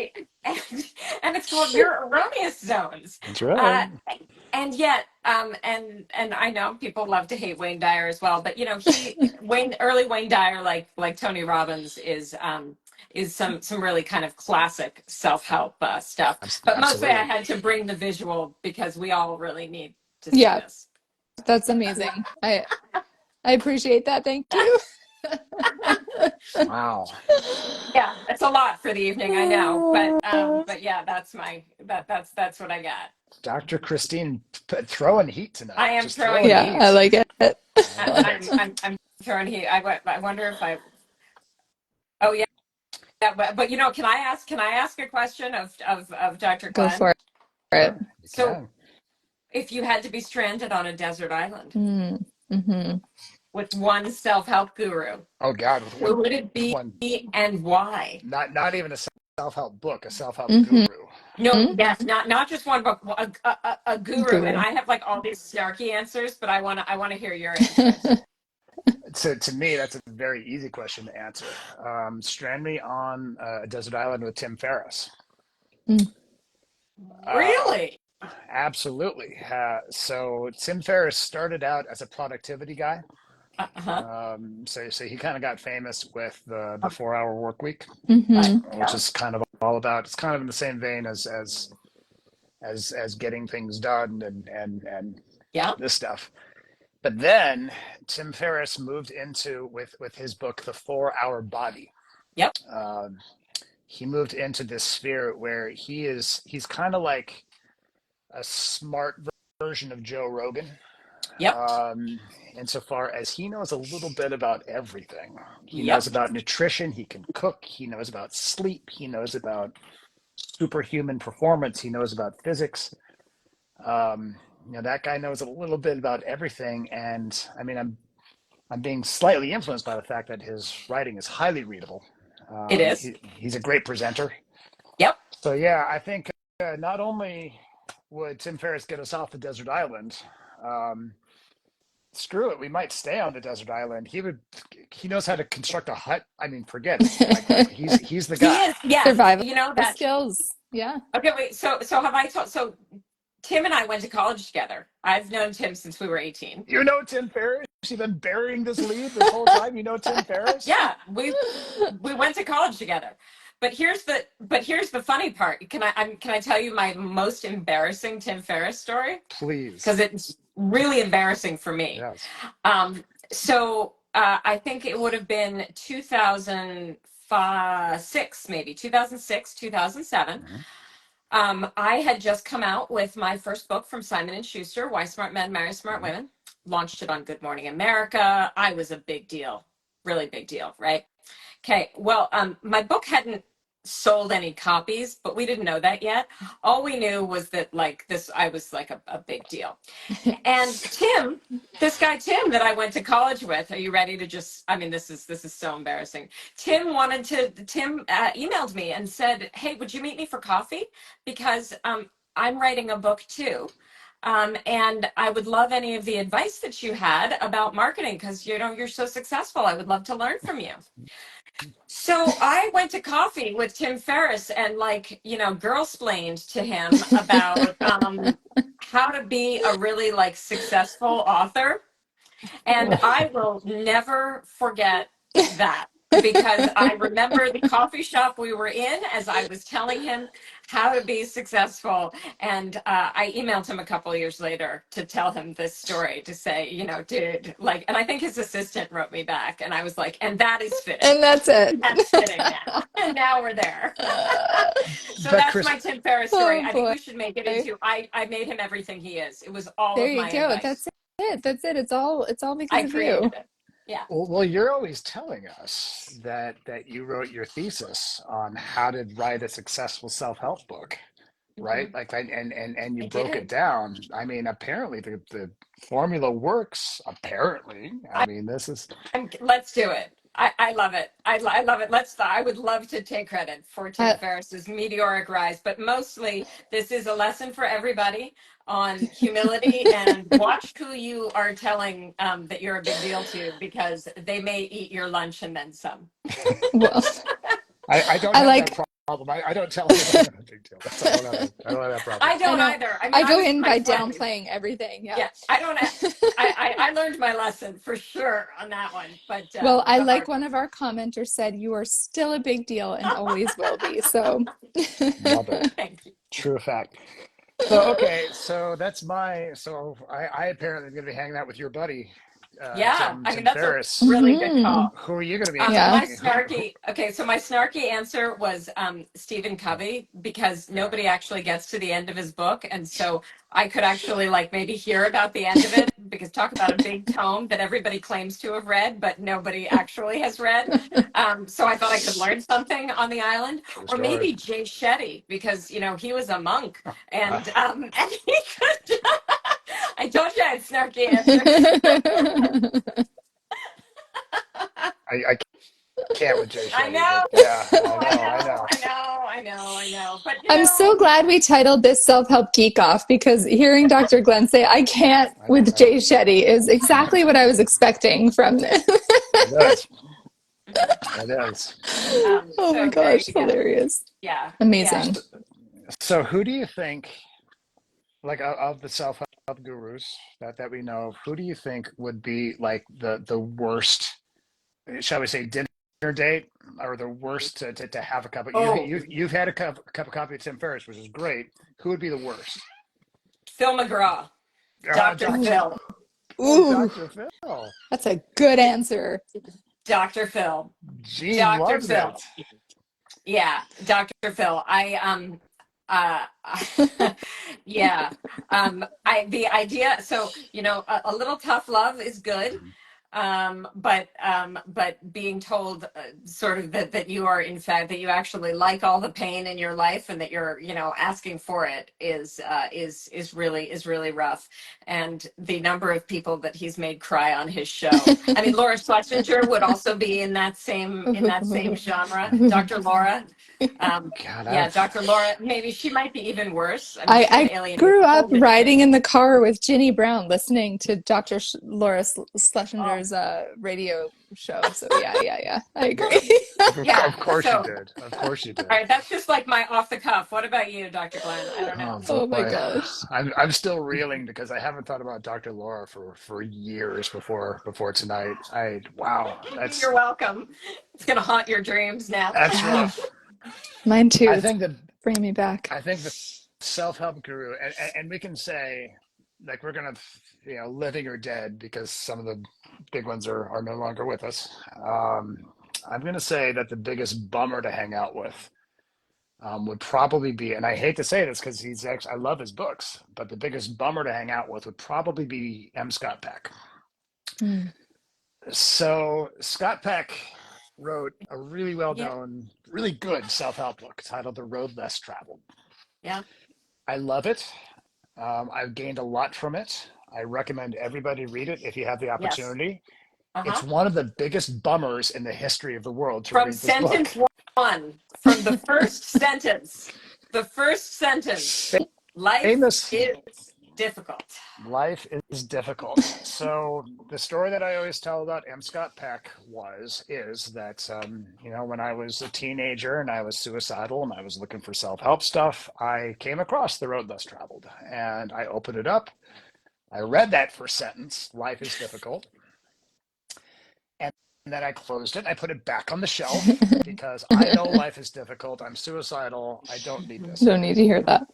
and it's called your erroneous zones. That's right. Uh, and yet, and I know people love to hate Wayne Dyer as well, but you know, early Wayne Dyer, like Tony Robbins, is some really kind of classic self-help stuff. But mostly, I Absolutely. had to bring the visual because we all really need to see Yeah, this. that's amazing. I appreciate that. Thank you. Wow. Yeah, it's a lot for the evening, I know, but yeah, that's what I got. Dr. Christine throwing heat tonight. I am Just throwing throwing Yeah, heat. I heat. like it. I love it. I'm throwing heat. I wonder if I. Oh yeah, yeah, but you know, can I ask a question of Dr. Go Glenn? for it. Sure, you So, can. if you had to be stranded on a desert island Mm-hmm. with one self-help guru, Oh God, who would it with be one, and why? not even a self-help book, a self-help Mm-hmm. guru. No, yes, not just one book, a guru. And Guru. I have like all these snarky answers, but I wanna hear your answers. So to me, that's a very easy question to answer. Strand me on a desert island with Tim Ferriss. Mm. Uh, Really? Absolutely. So Tim Ferriss started out as a productivity guy. Uh-huh. So he kind of got famous with the 4 hour work week, Mm-hmm. which is kind of all about. It's kind of in the same vein as getting things done and Yeah. this stuff. But then Tim Ferriss moved into with his book The 4 Hour Body. Yep. Um, he moved into this sphere where he's kind of like a smart version of Joe Rogan. Yep. Insofar as he knows a little bit about everything. He Yep. knows about nutrition, he can cook, he knows about sleep, he knows about superhuman performance, he knows about physics. That guy knows a little bit about everything, and I mean, I'm being slightly influenced by the fact that his writing is highly readable. It is. He's a great presenter. Yep. So yeah, I think not only would Tim Ferriss get us off the desert island, um, screw it, we might stay on the desert island. He knows how to construct a hut. I mean, forget it. Like he's the He guy. is. Yes. Survival You know that. skills. Yeah. Okay. Wait. So have I told? So Tim and I went to college together. I've known Tim since we were 18. You know Tim Ferriss? You've been burying this lead this whole time. You know Tim Ferriss? Yeah. We went to college together. But here's the funny part. Can I tell you my most embarrassing Tim Ferriss story? Please. Because it's really embarrassing for me. Yes. So I think it would have been 2006, maybe 2006, 2007. I had just come out with my first book from Simon and Schuster, Why Smart Men Marry Smart Women. Launched it on Good Morning America. I was a big deal, really big deal, right? Okay, well, my book hadn't sold any copies, but we didn't know that yet. All we knew was that like this, I was like a big deal. And Tim, this guy Tim that I went to college with, are you ready to just? I mean, this is so embarrassing. Tim emailed me and said, "Hey, would you meet me for coffee? Because I'm writing a book too." And I would love any of the advice that you had about marketing because you're so successful. I would love to learn from you. So I went to coffee with Tim Ferriss and girl-splained to him about how to be a really like successful author. And I will never forget that because I remember the coffee shop we were in as I was telling him how to be successful. And I emailed him a couple of years later to tell him this story to say, dude, like, and I think his assistant wrote me back and I was like, and that is fitting. And that's it. That's fitting now. And now we're there. So But that's Chris, my Tim Ferriss story. Oh I think boy. we should make it into I made him everything he is. It was all There of you my go. advice. That's it. That's it. It's all because I of created you. it. Yeah. well, you're always telling us that you wrote your thesis on how to write a successful self-help book, right? Mhm. Like, and you I broke it did. down. I mean, apparently the formula works. Apparently, I mean, this is Let's do it. I love it. I love it. I would love to take credit for Tim Uh, Ferriss's meteoric rise, but mostly this is a lesson for everybody on humility and watch who you are telling that you're a big deal to because they may eat your lunch and then some. well, I don't I have that like. problem. I don't tell anybody I'm a big deal. I don't have that problem. I I don't know. either. I mean, I I go was in kind by of friendly. downplaying everything. Yeah. Yeah, I don't. I learned my lesson for sure on that one, Well, I the like hard one of our commenters said, you are still a big deal and always will be. So, Love it. one. Thank you. True fact. So okay, so that's my I apparently am going to be hanging out with your buddy, Yeah, Tim I mean Tim that's a Ferriss. really good mhm. call. Who are you going to be hanging? Yeah. My snarky, okay, so my snarky answer was Stephen Covey because Yeah. nobody actually gets to the end of his book. And so I could actually like maybe hear about the end of it because talk about a big tome that everybody claims to have read, but nobody actually has read. So I thought I could learn something on the island. True Or story. maybe Jay Shetty because, he was a monk Uh, and he could, I told you I had snarky answers. I can't with Jay I Shetty, but know, yeah, I I know, I know, know. I know, I know, I know. But I'm so glad we titled this Self-Help Geek Off because hearing Dr. Glenn say, I can't with I, Jay Shetty is exactly what I was expecting from this. it is. It is. Oh my so there gosh, you go. hilarious. Yeah, yeah. Amazing. So, so who do you think, like of the self-help gurus that we know of, who do you think would be like the worst, shall we say, dinner date, or the worst to have a cup of Oh, you've had a cup of coffee with Tim Ferriss, which is great. Who would be the worst? Phil McGraw, Dr. Doctor. Ooh, Phil, Oh, ooh, Doctor Phil. that's a good answer. Dr. Phil, Gene Dr. loves Phil. it. Yeah, Dr. Phil. Uh yeah. I the idea so a little tough love is good. But being told sort of that you are in fact that you actually like all the pain in your life and that you're asking for it is really rough. And the number of people that he's made cry on his show. I mean, Laura Schlesinger would also be in that same genre. Dr. Laura. God, Yeah, I've Dr. Laura, maybe she might be even worse. I mean, I, she can I alienate grew a up whole riding generation. in the car with Ginny Brown listening to Dr. Laura Oh, Schlesinger's radio show. So yeah, yeah, yeah. I agree. yeah. of course you So, did. Of course you all did. right, that's just like my off the cuff. What about you, Dr. Glenn? I don't know. Oh Oh my boy, gosh. I'm still reeling because I haven't thought about Dr. Laura for years before tonight. I wow, You're welcome. It's gonna haunt your dreams now. that's Yeah, rough. mine too. I It's think that bringing me back. I think the self-help guru, and we can say like we're gonna living or dead because some of the big ones are no longer with us. I'm gonna say that the biggest bummer to hang out with would probably be, and I hate to say this because he's actually, I love his books, but the biggest bummer to hang out with would probably be M. Scott Peck. Mm. So Scott Peck, wrote a really Yeah. well-known, really good self-help book titled The Road Less Traveled. Yeah. I love it. I've gained a lot from it. I recommend everybody read it if you have the Yes. opportunity. It's Uh-huh. one of the biggest bummers in the history of the world to From read this book. sentence one, from the first sentence, life Famous is difficult. life is difficult. So the story that I always tell about M. Scott Peck is that when I was a teenager and I was suicidal and I was looking for self-help stuff, I came across The Road Less Traveled, and I opened it up. I read that first sentence, life is difficult, and then I closed it. I put it back on the shelf because I know life is difficult. I'm suicidal. I don't need this. Don't need to hear that.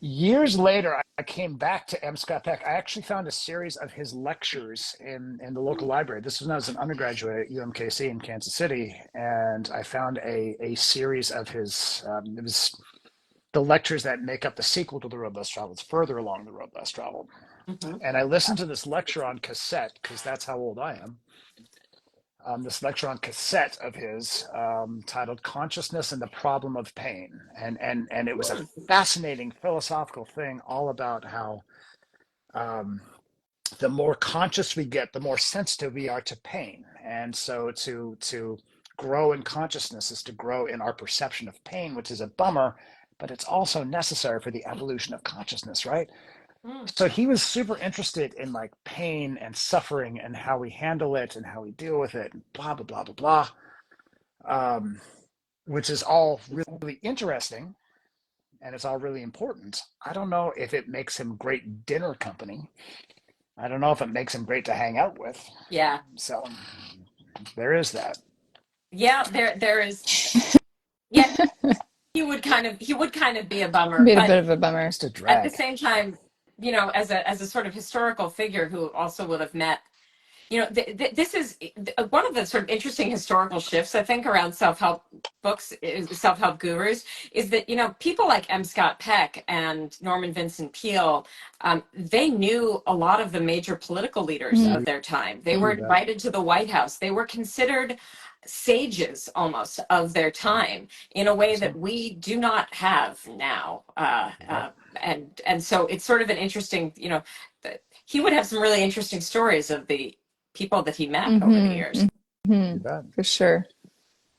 Years later, I came back to M. Scott Peck. I actually found a series of his lectures in the local library. This was when I was an undergraduate at UMKC in Kansas City, and I found a series of his. It was the lectures that make up the sequel to The Road Less Traveled. It's Further Along the Road Less Traveled. Mm-hmm. And I listened to this lecture on cassette because that's how old I am. This lecture on cassette of his titled Consciousness and the Problem of Pain. And it was a fascinating philosophical thing all about how um, the more conscious we get, the more sensitive we are to pain. And so to grow in consciousness is to grow in our perception of pain, which is a bummer, but it's also necessary for the evolution of consciousness, right? Mm. So he was super interested in like pain and suffering and how we handle it and how we deal with it and blah blah blah blah blah, which is all really interesting and it's all really important. I don't know if it makes him great dinner company. I don't know if it makes him great to hang out with. Yeah. So there is that. Yeah, there is. Yeah, he would kind of be a bummer, Be a but bit of a bummer. Just a at the drag. same time, as a sort of historical figure who also would have met, this is one of the sort of interesting historical shifts I think around self-help books, self-help gurus, is that people like M. Scott Peck and Norman Vincent Peale, they knew a lot of the major political leaders Mm-hmm. of their time. They were True that. invited to the White House. They were considered sages almost of their time in a way that we do not have now. Yep. And so it's sort of an interesting, he would have some really interesting stories of the people that he met over the years. Mm-hmm. Too bad. For sure.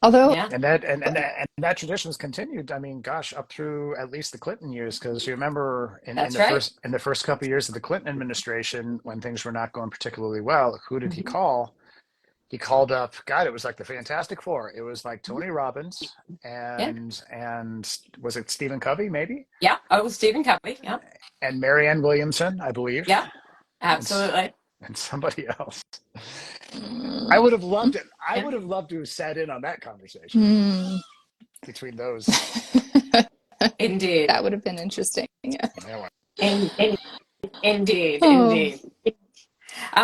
Although, Yeah, And that tradition was continued. I mean, gosh, up through at least the Clinton years, because you remember in that's the right. first couple of years of the Clinton administration, when things were not going particularly well, who did he Mm-hmm. call? He called up. God, it was like the Fantastic Four. It was like Tony Robbins Yeah, and was it Stephen Covey maybe, yeah. Oh, Stephen Covey. Yeah, and Marianne Williamson, I believe, yeah, and absolutely. and somebody else. I mm, would have loved it. I Yeah. would have loved to have sat in on that conversation mm, between those. Indeed. that would have been interesting. Yeah. Anyway, Indeed, Oh, indeed.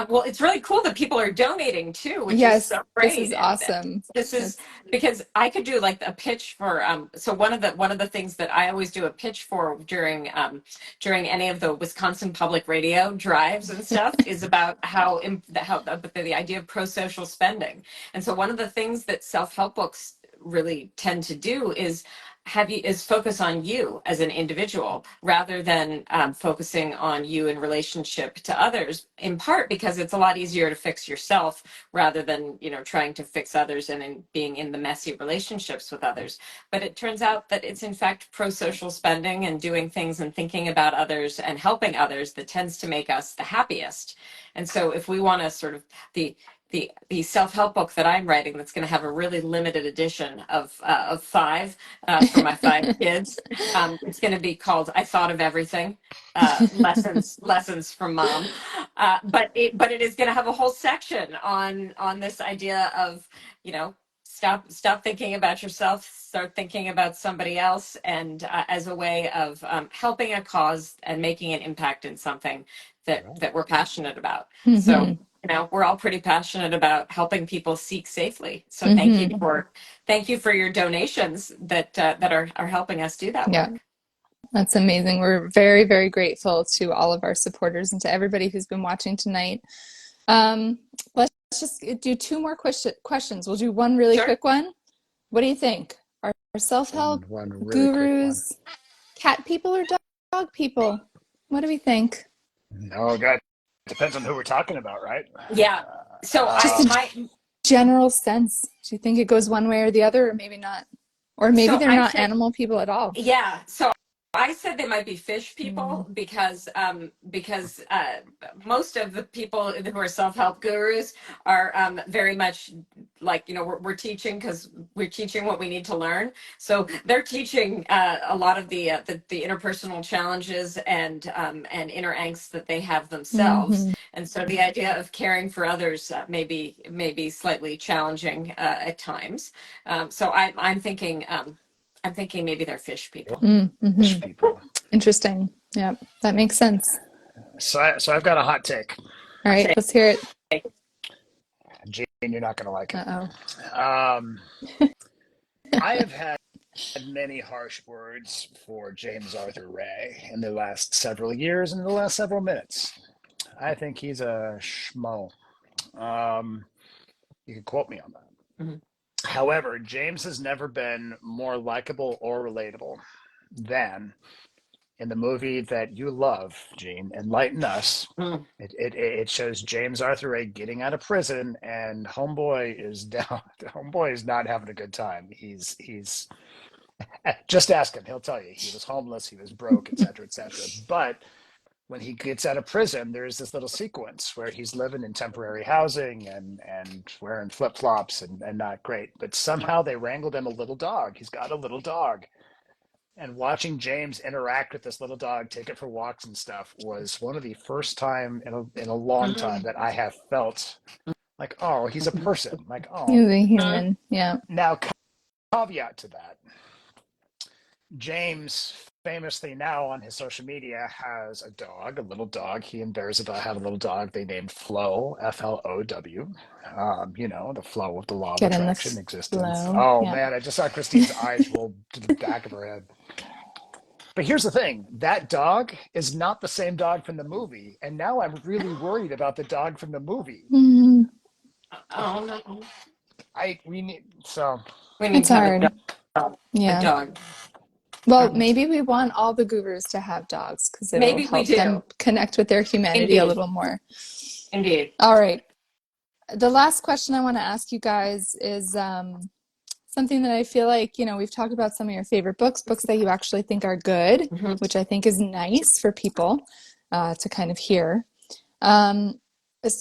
Well, it's really cool that people are donating too, which is yes, so this great. is awesome. This is That's because I could do like a pitch for so one of the things that I always do a pitch for during any of the Wisconsin public radio drives and stuff is about how the idea of pro-social spending. And so one of the things that self-help books really tend to do is focus on you as an individual rather than focusing on you in relationship to others, in part because it's a lot easier to fix yourself rather than trying to fix others and being in the messy relationships with others. But it turns out that it's in fact pro-social spending and doing things and thinking about others and helping others that tends to make us the happiest. And so if we want to sort of the self-help book that I'm writing, that's going to have a really limited edition of five for my five kids. It's going to be called "I Thought of Everything: Lessons from Mom," but it is going to have a whole section on this idea of stop thinking about yourself, start thinking about somebody else, and as a way of helping a cause and making an impact in something that we're passionate about. So mm-hmm, we're all pretty passionate about helping people seek safely. So mm-hmm. thank you for your donations that are helping us do that Yeah, work. that's amazing. We're very, very grateful to all of our supporters and to everybody who's been watching tonight. Let's just do two more questions. We'll do one really Sure. quick one. What do you think? Are self-help One really quick one. gurus cat people or dog people? What do we think? No, God, depends on who we're talking about, right? Yeah. So Just a my general sense. Do you think it goes one way or the other, or maybe not? Or maybe so they're I not said animal people at all. yeah. So I said they might be fish Mm. people because most of the people who are self-help gurus are very much like, you know, we're teaching because we're teaching what we need to learn. So they're teaching a lot of the interpersonal challenges and inner angst that they have themselves. Mm-hmm. And so the idea of caring for others may be slightly challenging at times. So I'm thinking maybe they're fish people. Mm-hmm. People. Interesting. Yeah, that makes sense. So I've got a hot take. All right, let's hear it. Gene, you're not going to like Uh-oh. it. I have had many harsh words for James Arthur Ray in the last several years and in the last several minutes. I think he's a schmo. Um, you can quote me on that. Mhm. However, James has never been more likable or relatable than in the movie that you love, Gene, Enlighten Us. Mm. It shows James Arthur Ray getting out of prison, and homeboy is down. Homeboy is not having a good time. He's just ask him; he'll tell you he was homeless, he was broke, etc., etc. But when he gets out of prison, there's this little sequence where he's living in temporary housing and wearing flip flops and not great. But somehow they wrangled him a little dog. He's got a little dog. And watching James interact with this little dog, take it for walks and stuff, was one of the first time in a long time Mm. that I have felt like, oh, he's a person. Like, oh. He's a human. Yeah. Now, caveat to that, James famously now on his social media has a dog, a little dog. He and Bearzabah have a little dog they named Flo, Flow. You know, the flow of the law of Get in the attraction existence. flow. Oh Yeah. man, I just saw Christine's eyes roll to the back of her head. But here's the thing, that dog is not the same dog from the movie. And now I'm really worried about the dog from the movie. Mm-hmm. Oh no. We need so We need It's to have a hard. dog. A Yeah. dog. Well, Um, maybe we want all the gurus to have dogs because it'll maybe we help them do. connect with their humanity a Indeed. little more. Indeed. All right. The last question I want to ask you guys is something that I feel like, you know, we've talked about some of your favorite books, books that you actually think are good, Mhm. which I think is nice for people to kind of hear. Um,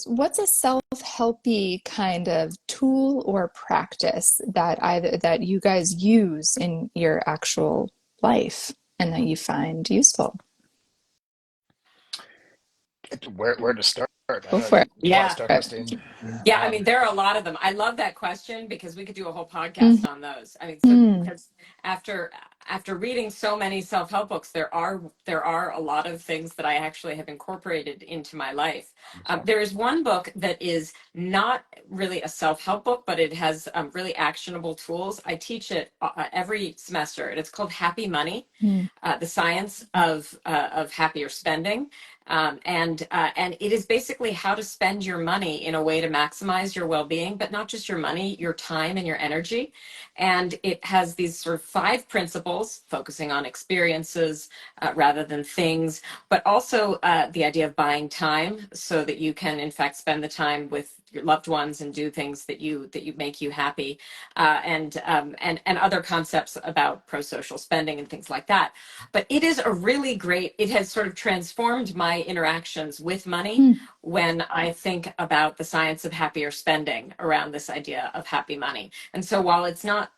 what's a self-helpy kind of tool or practice that either that you guys use in your actual life and that you find useful? where to start? Go for it. You want to Yeah. start, Christine? Yeah, I mean, there are a lot of them. I love that question because we could do a whole podcast on those. I mean, so Mm-hmm. because after reading so many self-help books, there are a lot of things that I actually have incorporated into my life. There is one book that is not really a self-help book, but it has really actionable tools. I teach it every semester, and it's called Happy Money: The Science of Happier Spending. And it is basically how to spend your money in a way to maximize your well-being, but not just your money, your time and your energy. And it has these sort of 5 principles, focusing on experiences rather than things, but also the idea of buying time so that you can, in fact, spend the time with your loved ones and do things that you make you happy, and other concepts about pro-social spending and things like that. But it is a really great, it has sort of transformed my interactions with money when I think about the science of happier spending around this idea of happy money. And so while it's not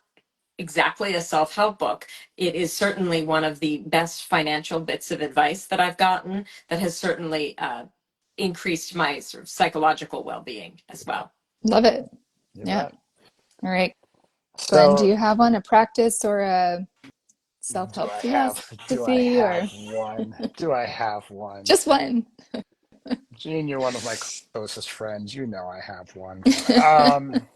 exactly a self-help book, it is certainly one of the best financial bits of advice that I've gotten that has certainly increased my sort of psychological well-being as well. Love it. You Yeah. bet. All right. Glenn, do So you have one, a practice or a do self-help I have do I philosophy or have one? Do I have one? just one? Gene, you're one of my closest friends. You know I have one. Um,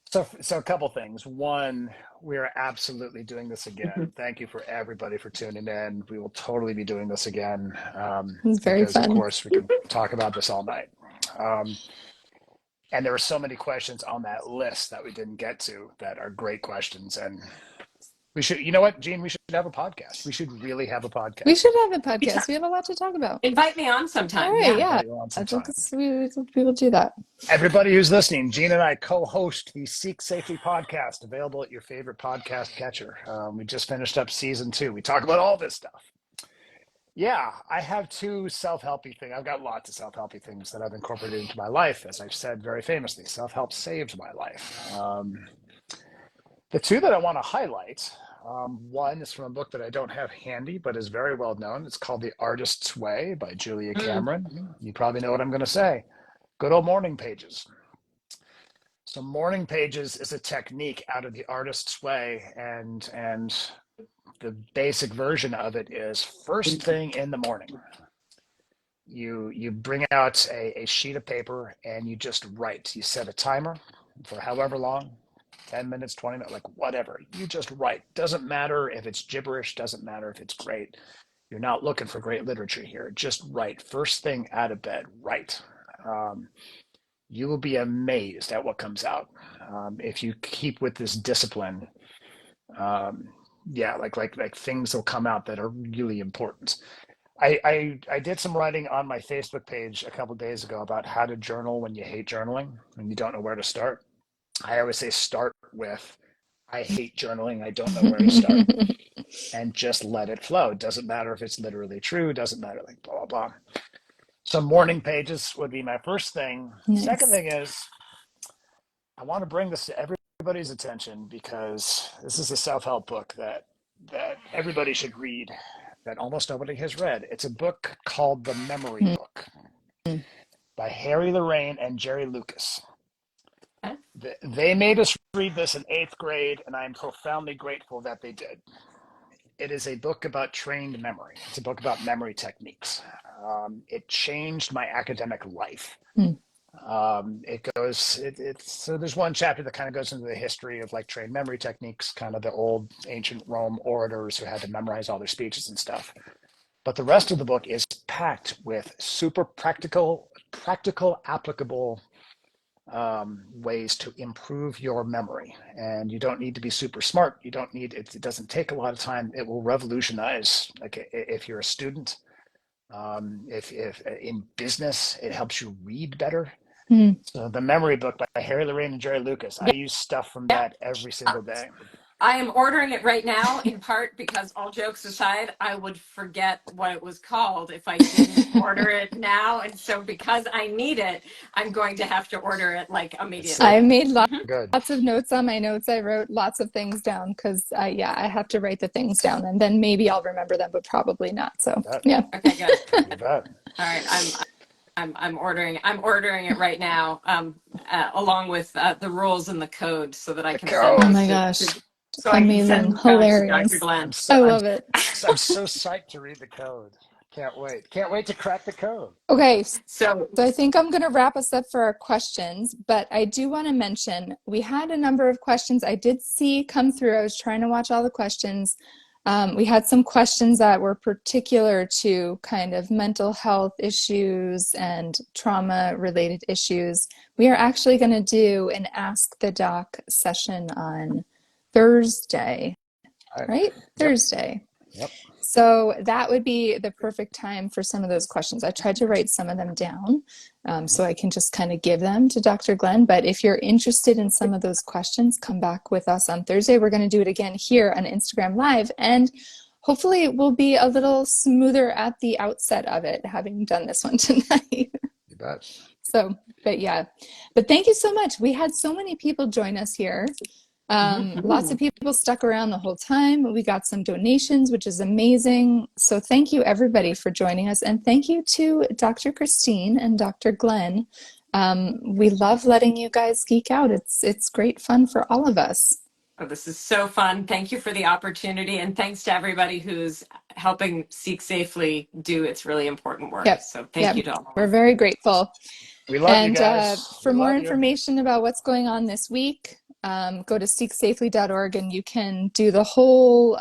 so a couple things. One, we are absolutely doing this again. Thank you for everybody for tuning in. We will totally be doing this again It was very because, of fun. course, we could talk about this all night. Um, And there were so many questions on that list that we didn't get to that are great questions. And we should, you know what, Gene, we should have a podcast. We should really have a podcast. We should have a podcast. We have a lot to talk about. Invite me on All sometime. right, Yeah. yeah. Invite you on sometime. We will do that. Everybody who's listening, Gene and I co-host the Seek Safely podcast, available at your favorite podcast catcher. We just finished up season 2. We talk about all this stuff. Yeah, I have 2 self-helpy things. I've got lots of self-helpy things that I've incorporated into my life. As I've said very famously, self-help saved my life. The 2 that I want to highlight, one is from a book that I don't have handy, but is very well known. It's called The Artist's Way by Julia Cameron. You probably know what I'm going to say. Good old morning pages. So morning pages is a technique out of The Artist's Way, and the basic version of it is first thing in the morning. You bring out a sheet of paper and you just write. You set a timer for however long, 10 minutes, 20 minutes, like whatever. You just write. Doesn't matter if it's gibberish, doesn't matter if it's great. You're not looking for great literature here. Just write. First thing out of bed, write. You will be amazed at what comes out if you keep with this discipline. Yeah, like things will come out that are really important. I did some writing on my Facebook page a couple of days ago about how to journal when you hate journaling and you don't know where to start. I always say start with, I hate journaling, I don't know where to start, and just let it flow. It doesn't matter if it's literally true, doesn't matter, like blah, blah, blah. So morning pages would be my first thing. Nice. Second thing is, I want to bring this to everybody's attention because this is a self-help book that everybody should read, that almost nobody has read. It's a book called The Memory Book by Harry Lorraine and Jerry Lucas. They made us read this in 8th grade, and I am profoundly grateful that they did. It is a book about trained memory. It's a book about memory techniques. It changed my academic life. So there's one chapter that kind of goes into the history of like trained memory techniques, kind of the old ancient Rome orators who had to memorize all their speeches and stuff. But the rest of the book is packed with super practical, applicable ways to improve your memory. And you don't need to be super smart. You don't need it. It doesn't take a lot of time. It will revolutionize. Like if you're a student, if in business, it helps you read better. So The Memory Book by Harry Lorraine and Jerry Lucas. I use stuff from that every single day. I am ordering it right now, in part because, all jokes aside, I would forget what it was called if I didn't order it now. And so because I need it, I'm going to have to order it like immediately. I made Good. lots of notes on my notes. I wrote lots of things down because I have to write the things down and then maybe I'll remember them, but probably not. So yeah. Okay, good. You bet. All right, I'm ordering it right now, along with the rules and the code, so that I can send Oh those my to- gosh. so I can Amazing. send those Hilarious. to Dr. Glenn. I love it. I'm so psyched to read the code. Can't wait. Can't wait to crack the code. Okay, So so I think I'm going to wrap us up for our questions, but I do want to mention we had a number of questions I did see come through. I was trying to watch all the questions. We had some questions that were particular to kind of mental health issues and trauma-related issues. We are actually going to do an Ask the Doc session on Thursday, right? Yep. Thursday. Yep. So that would be the perfect time for some of those questions. I tried to write some of them down so I can just kind of give them to Dr. Glenn. But if you're interested in some of those questions, come back with us on Thursday. We're going to do it again here on Instagram Live. And hopefully it will be a little smoother at the outset of it, having done this one tonight. You bet. So, but yeah. But thank you so much. We had so many people join us here. Lots of people stuck around the whole time. We got some donations, which is amazing. So thank you everybody for joining us. And thank you to Dr. Christine and Dr. Glenn. We love letting you guys geek out. It's great fun for all of us. Oh, this is so fun. Thank you for the opportunity. And thanks to everybody who's helping Seek Safely do its really important work. Yep. So thank you to all. We're very grateful. We love you guys. For more information about what's going on this week, go to seeksafely.org and you can do the whole,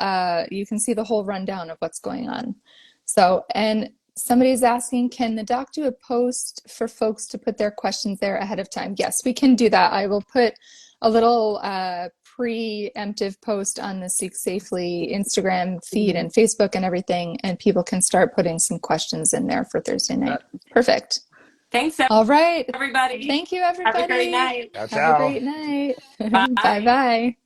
you can see the whole rundown of what's going on. So, and Somebody's asking, can the doc do a post for folks to put their questions there ahead of time? Yes, we can do that. I will put a little preemptive post on the Seek Safely Instagram feed and Facebook and everything, and people can start putting some questions in there for Thursday night. Perfect. Thanks, All right. everybody. Thank you, Have a great everybody. night. Ciao, Have a ciao. great night. Bye. Bye-bye.